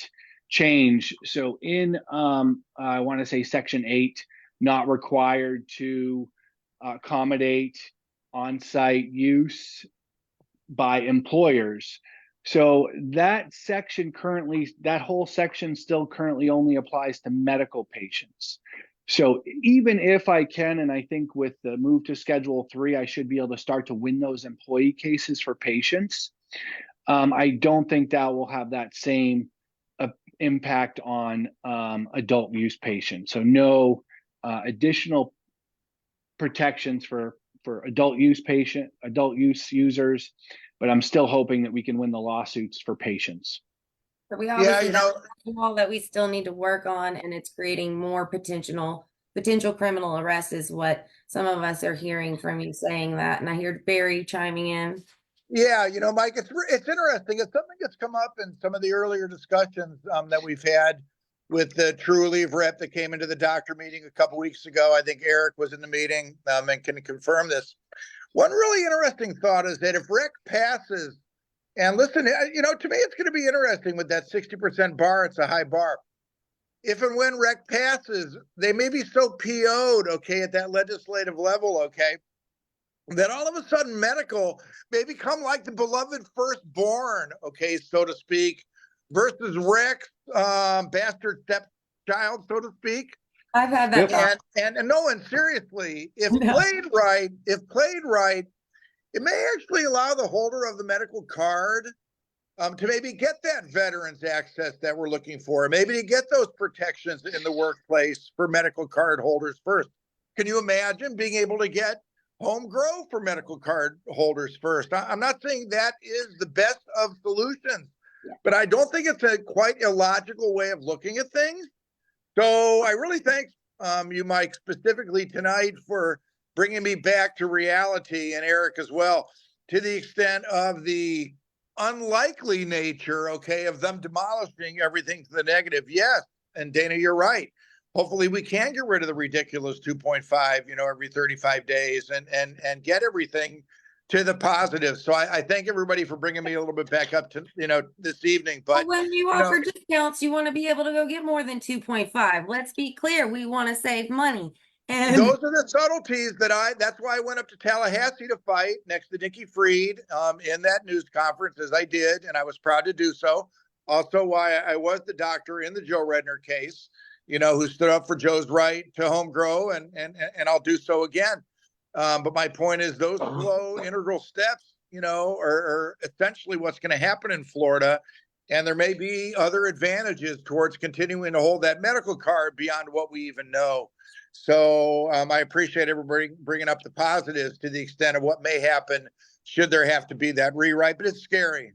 Speaker 6: change. So in, I want to say Section 8, not required to accommodate on-site use by employers. So that whole section still currently only applies to medical patients. So even if I can, and I think with the move to Schedule 3, I should be able to start to win those employee cases for patients. I don't think that will have that same impact on adult use patients. So no additional protections for adult use users, but I'm still hoping that we can win the lawsuits for patients.
Speaker 5: So we
Speaker 4: Yeah,
Speaker 5: obviously have a wall that we still need to work on, and it's creating more potential criminal arrests is what some of us are hearing from you saying that. And I hear Barry chiming in.
Speaker 4: Yeah, Mike, it's interesting. It's something that's come up in some of the earlier discussions that we've had with the Trulieve rep that came into the doctor meeting a couple weeks ago. I think Eric was in the meeting and can confirm this. One really interesting thought is that if REC passes, and listen, to me, it's going to be interesting with that 60% bar. It's a high bar. If and when REC passes, they may be so PO'd, okay, at that legislative level, okay, that all of a sudden medical may become like the beloved firstborn, okay, so to speak, versus REC bastard stepchild, so to speak.
Speaker 5: I've had that thought.
Speaker 4: And no one seriously, if
Speaker 5: No.
Speaker 4: played right, it may actually allow the holder of the medical card to maybe get that veterans access that we're looking for, maybe to get those protections in the workplace for medical card holders first. Can you imagine being able to get home grow for medical card holders first? I'm not saying that is the best of solutions, but I don't think it's a quite illogical way of looking at things. So I really thank you, Mike, specifically tonight for bringing me back to reality, and Eric as well, to the extent of the unlikely nature, okay, of them demolishing everything to the negative. Yes, and Dana, you're right. Hopefully we can get rid of the ridiculous 2.5, every 35 days and get everything to the positive. So I thank everybody for bringing me a little bit back up to, this evening. But
Speaker 5: when you offer discounts, you want to be able to go get more than 2.5. Let's be clear. We want to save money. And
Speaker 4: those are the subtleties that's why I went up to Tallahassee to fight next to Nikki Fried in that news conference, as I did, and I was proud to do so. Also why I was the doctor in the Joe Redner case, who stood up for Joe's right to home grow, and I'll do so again. But my point is those slow integral steps, are essentially what's going to happen in Florida. And there may be other advantages towards continuing to hold that medical card beyond what we even know. So I appreciate everybody bringing up the positives to the extent of what may happen should there have to be that rewrite, but it's scary.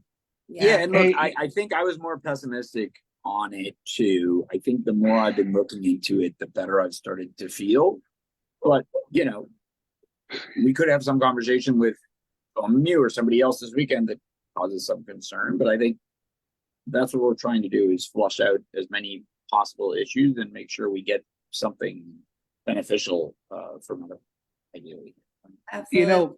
Speaker 3: Yeah, and look, I think I was more pessimistic on it too. I think the more I've been looking into it, the better I've started to feel. But, we could have some conversation with you or somebody else this weekend that causes some concern. But I think that's what we're trying to do is flush out as many possible issues and make sure we get something beneficial from it, ideally.
Speaker 5: absolutely.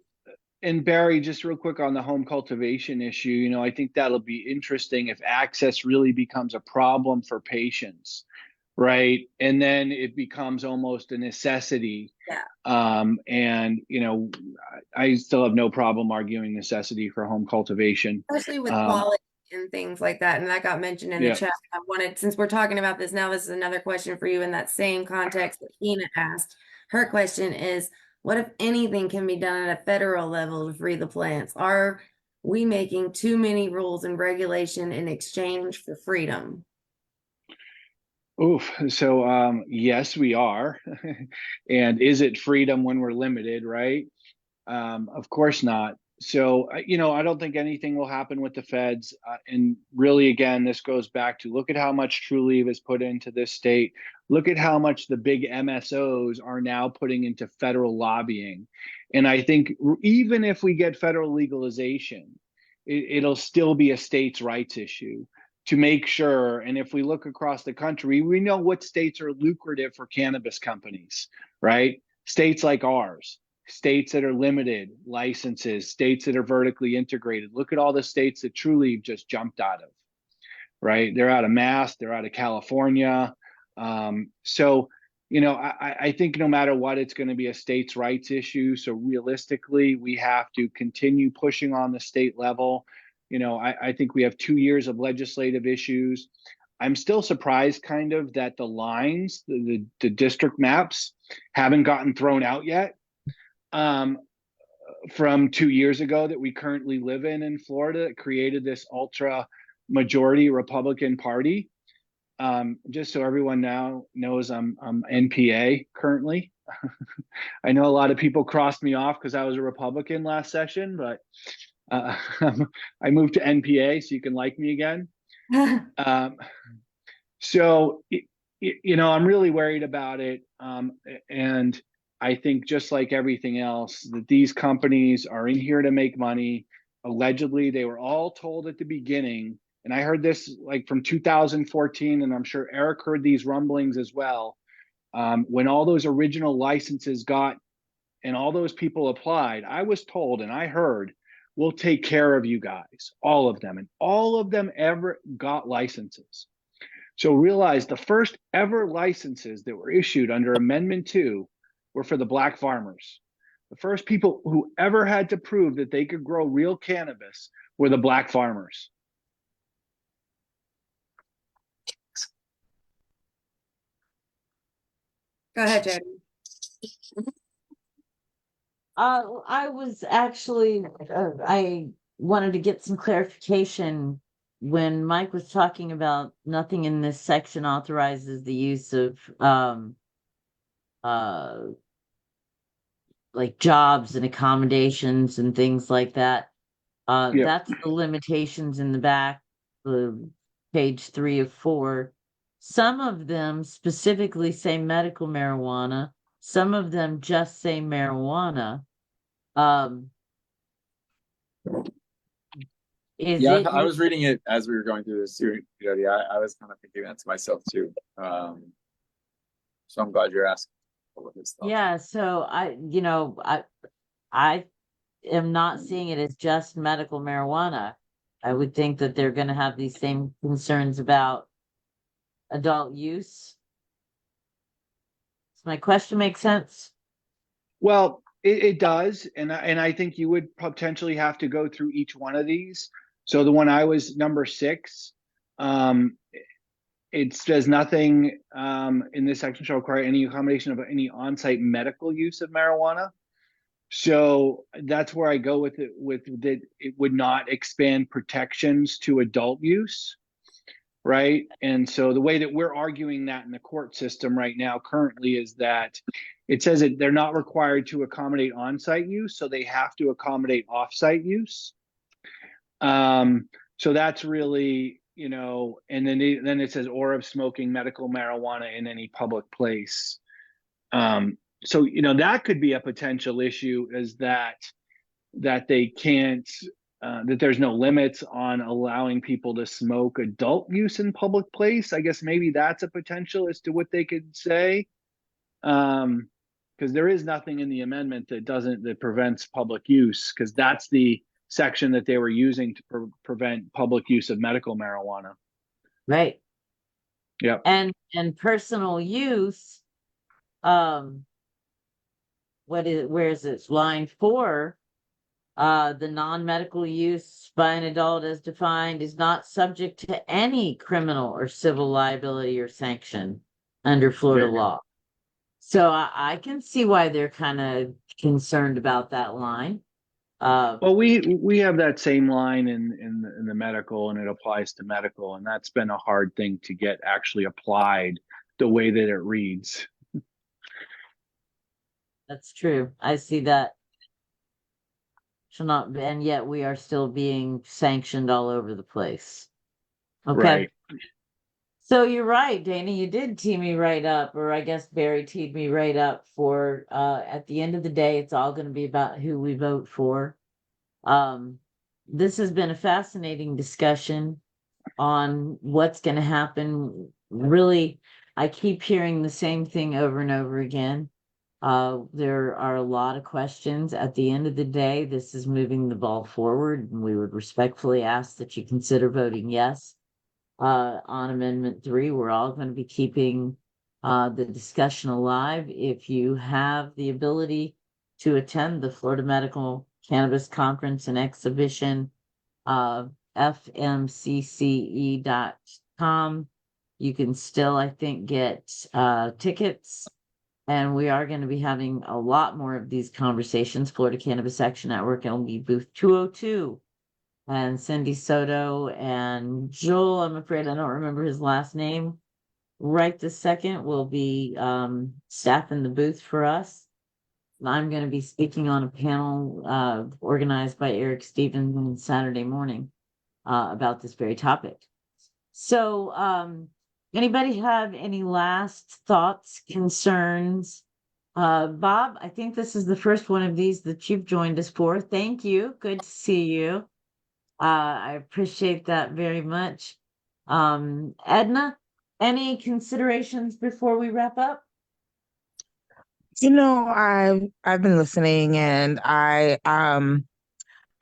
Speaker 6: And Barry, just real quick on the home cultivation issue, I think that'll be interesting if access really becomes a problem for patients, right? And then it becomes almost a necessity.
Speaker 5: Yeah.
Speaker 6: And, I still have no problem arguing necessity for home cultivation.
Speaker 5: Especially with quality and things like that. And that got mentioned in the chat. I wanted, since we're talking about this now, this is another question for you in that same context that Hina asked. Her question is, what if anything can be done at a federal level to free the plants? Are we making too many rules and regulation in exchange for freedom?
Speaker 6: Oof. So, yes, we are. And is it freedom when we're limited, right? Of course not. So, I don't think anything will happen with the feds. And really, again, this goes back to look at how much Trulieve is put into this state. Look at how much the big MSOs are now putting into federal lobbying. And I think even if we get federal legalization, it'll still be a states' rights issue. to make sure. And if we look across the country, we know what states are lucrative for cannabis companies, right? States like ours, states that are limited licenses, states that are vertically integrated. Look at all the states that Trulieve just jumped out of, right? They're out of Mass, they're out of California. So, you know, I think no matter what, it's going to be a states' rights issue. So realistically, we have to continue pushing on the state level. You know, I think we have 2 years of legislative issues. I'm still surprised kind of that the lines, the district maps haven't gotten thrown out yet from 2 years ago that we currently live in Florida that created this ultra majority Republican Party. Just so everyone now knows, I'm NPA currently. I know a lot of people crossed me off because I was a Republican last session, but I moved to NPA so you can like me again. So, you know, I'm really worried about it. And I think just like everything else, that these companies are in here to make money. Allegedly, they were all told at the beginning, and I heard this like from 2014, and I'm sure Eric heard these rumblings as well. When all those original licenses got and all those people applied, I was told and I heard, we'll take care of you guys, all of them. And all of them ever got licenses. So realize the first ever licenses that were issued under Amendment 2 were for the black farmers. The first people who ever had to prove that they could grow real cannabis were the black farmers.
Speaker 5: Go ahead, Jody.
Speaker 1: I was actually, I wanted to get some clarification when Mike was talking about nothing in this section authorizes the use of, like jobs and accommodations and things like that. That's the limitations in the back, page 3 of 4. Some of them specifically say medical marijuana. Some of them just say marijuana.
Speaker 8: I was reading it as we were going through this too, Jody. I was kind of thinking that to myself too. So I'm glad you're asking what his thoughts.
Speaker 1: Yeah, so I am not seeing it as just medical marijuana. I would think that they're going to have these same concerns about adult use. Does my question make sense?
Speaker 6: Well, it does, and I think you would potentially have to go through each one of these. So the one I was number 6, it says nothing in this section shall require any accommodation of any on-site medical use of marijuana. So that's where I go with it. With that, it would not expand protections to adult use, right? And so the way that we're arguing that in the court system right now currently is that it says that they're not required to accommodate on-site use, so they have to accommodate off-site use. So that's really, you know, and then it says or of smoking medical marijuana in any public place. So, you know, that could be a potential issue, is that they can't, that there's no limits on allowing people to smoke adult use in public place. I guess maybe that's a potential as to what they could say. Because there is nothing in the amendment that prevents public use, because that's the section that they were using to prevent public use of medical marijuana.
Speaker 1: Right.
Speaker 6: Yeah.
Speaker 1: And personal use, where is it? Line 4, the non-medical use by an adult as defined is not subject to any criminal or civil liability or sanction under Florida law. So I can see why they're kind of concerned about that line.
Speaker 6: Well, we have that same line in the medical, and it applies to medical, and that's been a hard thing to get actually applied the way that it reads.
Speaker 1: That's true. I see that. Shall not, and yet we are still being sanctioned all over the place. Okay.
Speaker 6: Right.
Speaker 1: So you're right, Dana. You did tee me right up, or I guess Barry teed me right up for. At the end of the day, it's all going to be about who we vote for. This has been a fascinating discussion. on what's going to happen. Really, I keep hearing the same thing over and over again. There are a lot of questions. At the end of the day, this is moving the ball forward, and we would respectfully ask that you consider voting yes on Amendment 3. We're all going to be keeping the discussion alive. If you have the ability to attend the Florida Medical Cannabis Conference and Exhibition, fmcce.com, you can still, I think, get tickets. And we are going to be having a lot more of these conversations. Florida Cannabis Action Network, it'll be booth 202. And Cindy Soto and Joel, I'm afraid I don't remember his last name right this second, will be staffing the booth for us. I'm going to be speaking on a panel organized by Eric Stevens on Saturday morning about this very topic. So anybody have any last thoughts, concerns? Bob, I think this is the first one of these that you've joined us for. Thank you. Good to see you. I appreciate that very much. Edna, any considerations before we wrap up?
Speaker 9: I've been listening, and I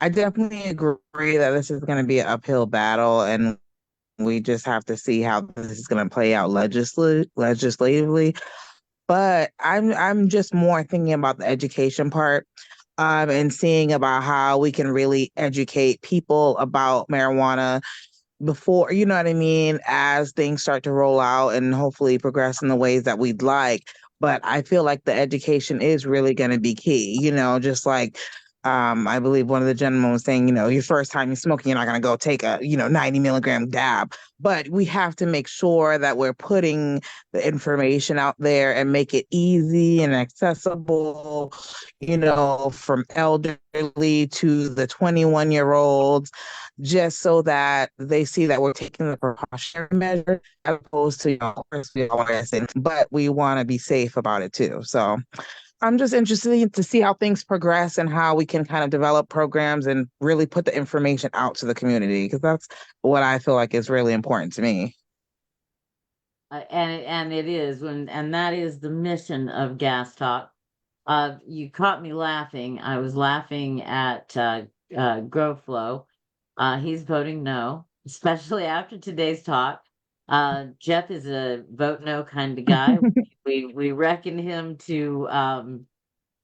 Speaker 9: definitely agree that this is going to be an uphill battle, and we just have to see how this is going to play out legislatively. But I'm just more thinking about the education part, and seeing about how we can really educate people about marijuana before, you know what I mean, as things start to roll out and hopefully progress in the ways that we'd like. But I feel like the education is really going to be key, just like I believe one of the gentlemen was saying, your first time you're smoking, you're not going to go take a, 90 milligram dab. But we have to make sure that we're putting the information out there and make it easy and accessible, from elderly to the 21-year-olds, just so that they see that we're taking the precautionary measure as opposed to, of course, we all want to say, but we want to be safe about it too. So I'm just interested to see how things progress and how we can kind of develop programs and really put the information out to the community, because that's what I feel like is really important to me.
Speaker 1: And it is, and that is the mission of Gas Talk. You caught me laughing. I was laughing at Grow Flow. He's voting no, especially after today's talk. Jeff is a vote no kind of guy. we reckon him to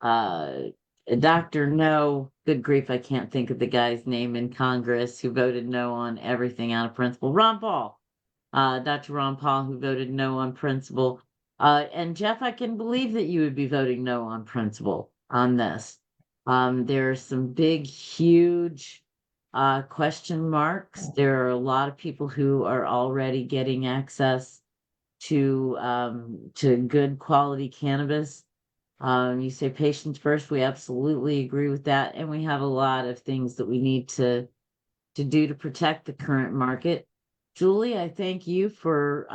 Speaker 1: Dr. No, good grief, I can't think of the guy's name in Congress who voted no on everything out of principle. Ron Paul. Dr. Ron Paul, who voted no on principle. And Jeff, I can believe that you would be voting no on principle on this. There are some big, huge question marks. There are a lot of people who are already getting access to good quality cannabis. You say patients first. We absolutely agree with that, and we have a lot of things that we need to do to protect the current market. Julie, I thank you for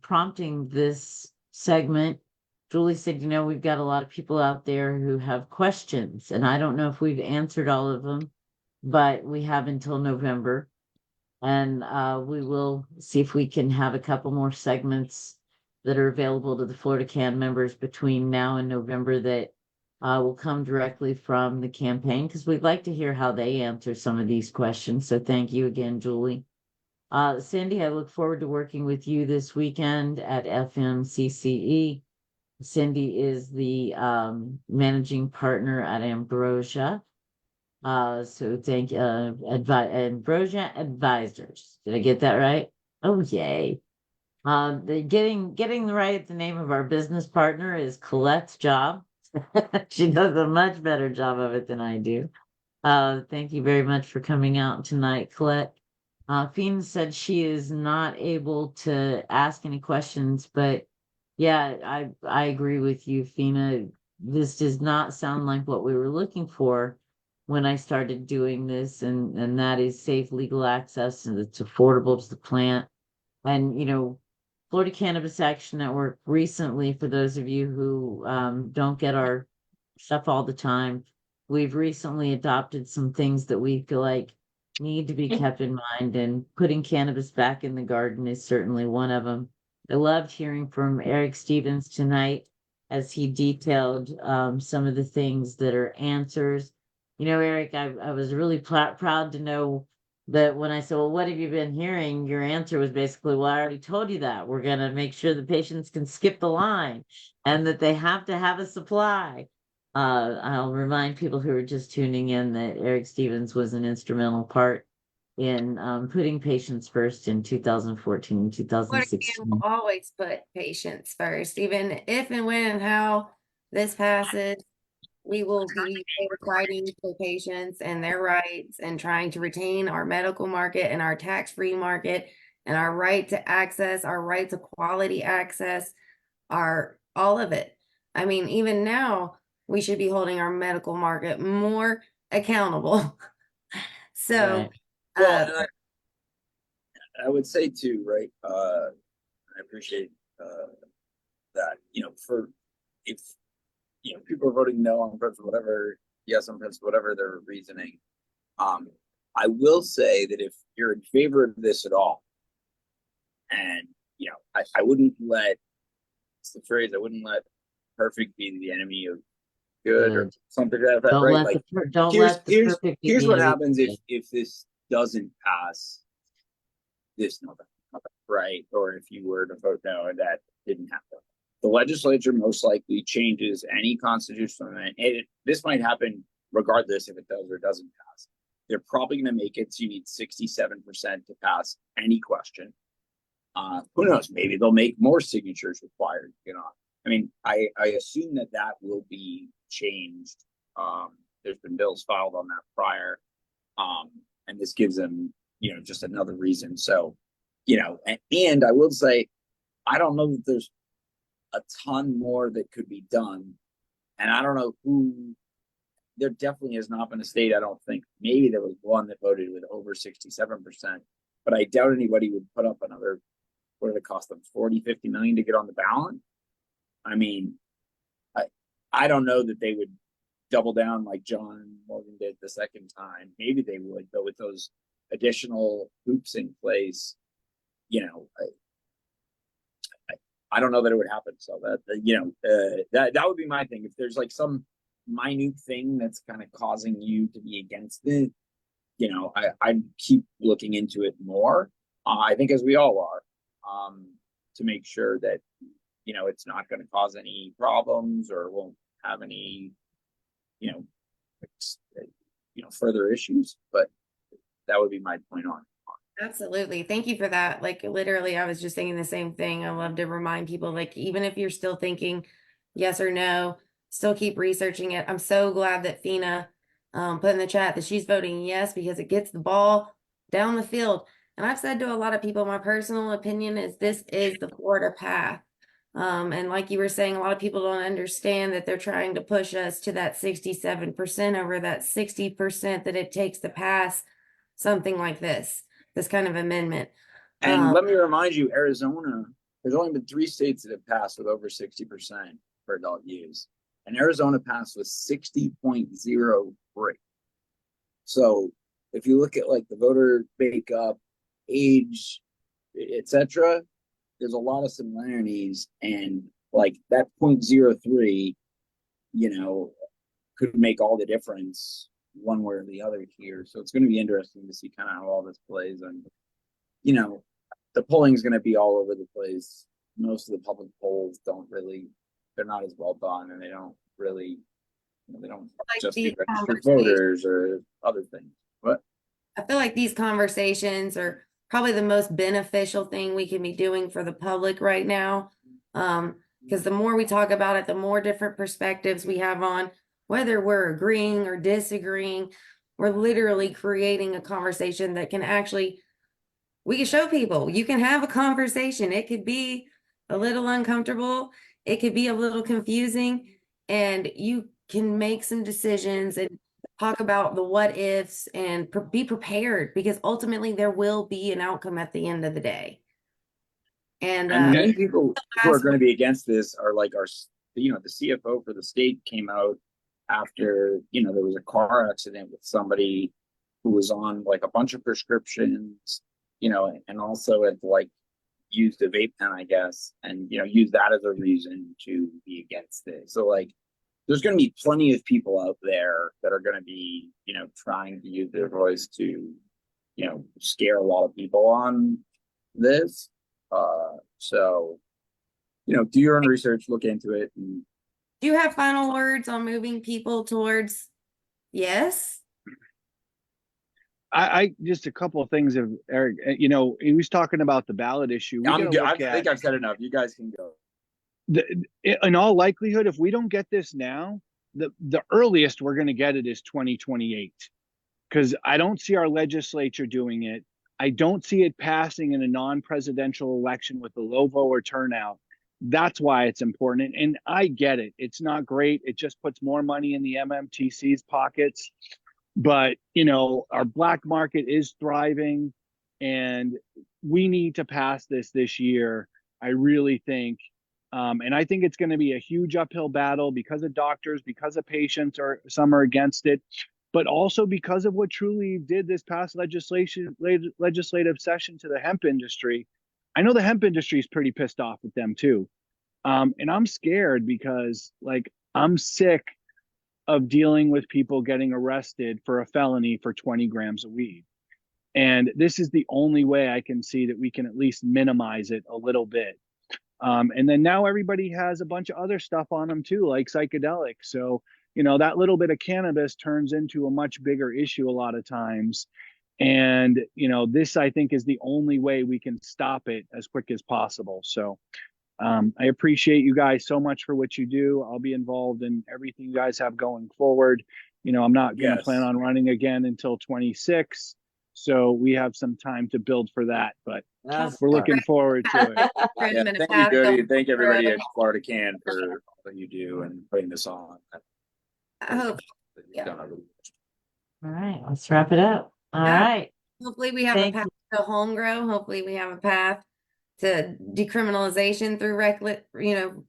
Speaker 1: prompting this segment. Julie said, we've got a lot of people out there who have questions, and I don't know if we've answered all of them, but we have until November. And we will see if we can have a couple more segments that are available to the Florida Can members between now and November that will come directly from the campaign, because we'd like to hear how they answer some of these questions. So thank you again, Julie. Cindy, I look forward to working with you this weekend at FMCCE. Cindy is the managing partner at Ambrosia. So thank you, Ambrosia Advisors. Did I get that right? Oh, yay. Getting the name of our business partner is Colette's job. She does a much better job of it than I do. Thank you very much for coming out tonight, Colette. Fina said she is not able to ask any questions, but yeah, I agree with you, Fina. This does not sound like what we were looking for when I started doing this, and that is safe, legal access, and it's affordable to the plant. And, Florida Cannabis Action Network recently, for those of you who don't get our stuff all the time, we've recently adopted some things that we feel like need to be kept in mind, and putting cannabis back in the garden is certainly one of them. I loved hearing from Eric Stevens tonight as he detailed some of the things that are answers. You know, Eric, I was really proud to know that when I said, well, what have you been hearing? Your answer was basically, well, I already told you that. We're going to make sure the patients can skip the line and that they have to have a supply. I'll remind people who are just tuning in that Eric Stevens was an instrumental part in putting patients first in 2014 and
Speaker 5: But again,
Speaker 1: 2016.
Speaker 5: we'll always put patients first, even if and when and how this passes. We will be fighting for patients and their rights and trying to retain our medical market and our tax-free market and our right to access, our right to quality access, our all of it. I mean, even now we should be holding our medical market more accountable. So,
Speaker 1: Right.
Speaker 8: Well, and I would say too, right? I appreciate that. You know, for if people are voting no on principle, whatever, yes on principle, whatever their reasoning. I will say that if you're in favor of this at all, and I wouldn't let, it's the phrase, I wouldn't let perfect be the enemy of good or something like that,
Speaker 1: Don't
Speaker 8: right?
Speaker 1: let
Speaker 8: Like,
Speaker 1: the perfect be
Speaker 8: here's
Speaker 1: the
Speaker 8: what
Speaker 1: enemy.
Speaker 8: happens if this doesn't pass this November, right? Or if you were to vote no and that didn't happen. The legislature most likely changes any constitutional amendment. This might happen regardless if it does or doesn't pass. They're probably going to make it so you need 67% to pass any question. Who knows? Maybe they'll make more signatures required. I mean, I assume that will be changed. There's been bills filed on that prior, and this gives them, just another reason. So, and I will say, I don't know that there's a ton more that could be done, and I don't know who. There definitely has not been a state, I don't think. Maybe there was one that voted with over 67%, but I doubt anybody would put up another. What did it cost them? 40-50 million to get on the ballot? I mean, I don't know that they would double down like John Morgan did the second time. Maybe they would, but with those additional hoops in place, I don't know that it would happen. So that would be my thing. If there's like some minute thing that's kind of causing you to be against it, I'd keep looking into it more. I think as we all are, to make sure that it's not going to cause any problems or won't have any further issues. But that would be my point on.
Speaker 5: Absolutely. Thank you for that. Like, literally, I was just thinking the same thing. I love to remind people, like, even if you're still thinking yes or no, still keep researching it. I'm so glad that Fina put in the chat that she's voting yes, because it gets the ball down the field. And I've said to a lot of people, my personal opinion is this is the Florida path. And like you were saying, a lot of people don't understand that they're trying to push us to that 67% over that 60% that it takes to pass something like this kind of amendment.
Speaker 8: And let me remind you, Arizona, there's only been 3 states that have passed with over 60% for adult use. And Arizona passed with 60.03. So if you look at like the voter makeup, age, etc., there's a lot of similarities, and like that 0.03, could make all the difference one way or the other here. So it's going to be interesting to see kind of how all this plays. And, the polling is going to be all over the place. Most of the public polls they're not as well done, and they don't really, they don't
Speaker 5: like
Speaker 8: just do registered
Speaker 5: conversations.
Speaker 8: voters or other things. But
Speaker 5: I feel like these conversations are probably the most beneficial thing we can be doing for the public right now. Because the more we talk about it, the more different perspectives we have on whether we're agreeing or disagreeing. We're literally creating a conversation that can actually, we can show people, you can have a conversation. It could be a little uncomfortable. It could be a little confusing, and you can make some decisions and talk about the what ifs and be prepared, because ultimately there will be an outcome at the end of the day. And
Speaker 8: many people who are going to be against this are like the CFO for the state came out after, there was a car accident with somebody who was on like a bunch of prescriptions, you know, and also had like used a vape pen, I guess, and you know, used that as a reason to be against it. So like there's going to be plenty of people out there that are going to be, you know, trying to use their voice to, you know, scare a lot of people on this. So, you know, do your own research, look into it. And
Speaker 5: Do you have final words on moving people towards yes?
Speaker 6: I just a couple of things of Eric, you know, he was talking about the ballot issue. We gotta
Speaker 8: I
Speaker 6: look at
Speaker 8: think I've said enough. You guys can go.
Speaker 6: in all likelihood, if we don't get this now, the earliest we're going to get it is 2028, because I don't see our legislature doing it. I don't see it passing in a non-presidential election with a low voter turnout. That's why it's important. And I get it. It's not great. It just puts more money in the MMTC's pockets. But, you know, our black market is thriving, and we need to pass this year. I really think. And I think it's going to be a huge uphill battle because of doctors, because of patients, or some are against it, but also because of what Truly did this past legislative session to the hemp industry. I know the hemp industry is pretty pissed off with them too. And I'm scared because like I'm sick of dealing with people getting arrested for a felony for 20 grams of weed. And this is the only way I can see that we can at least minimize it a little bit. And then now everybody has a bunch of other stuff on them too, like psychedelics. So, you know, that little bit of cannabis turns into a much bigger issue a lot of times. And, you know, this I think is the only way we can stop it as quick as possible. So I appreciate you guys so much for what you do. I'll be involved in everything you guys have going forward. You know, I'm not going to plan on running again until 26. So we have some time to build for that, but we're looking forward to it.
Speaker 8: Yeah, thank you, Jody. Thank everybody at Florida Can for all that you do and putting this on.
Speaker 5: I hope.
Speaker 1: All right, let's wrap it up. All right.
Speaker 5: Hopefully we have a path to home grow. Hopefully we have a path to decriminalization through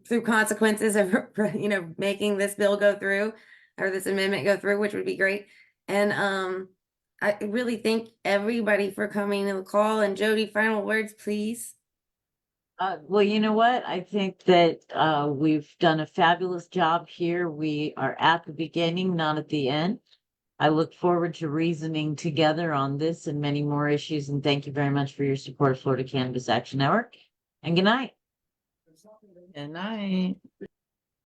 Speaker 5: through consequences of, you know, making this bill go through or this amendment go through, which would be great. And I really thank everybody for coming to the call. And Jody, final words, please.
Speaker 1: Well, you know what? I think that we've done a fabulous job here. We are at the beginning, not at the end. I look forward to reasoning together on this and many more issues. And thank you very much for your support of Florida Cannabis Action Network. And good night.
Speaker 9: Good night.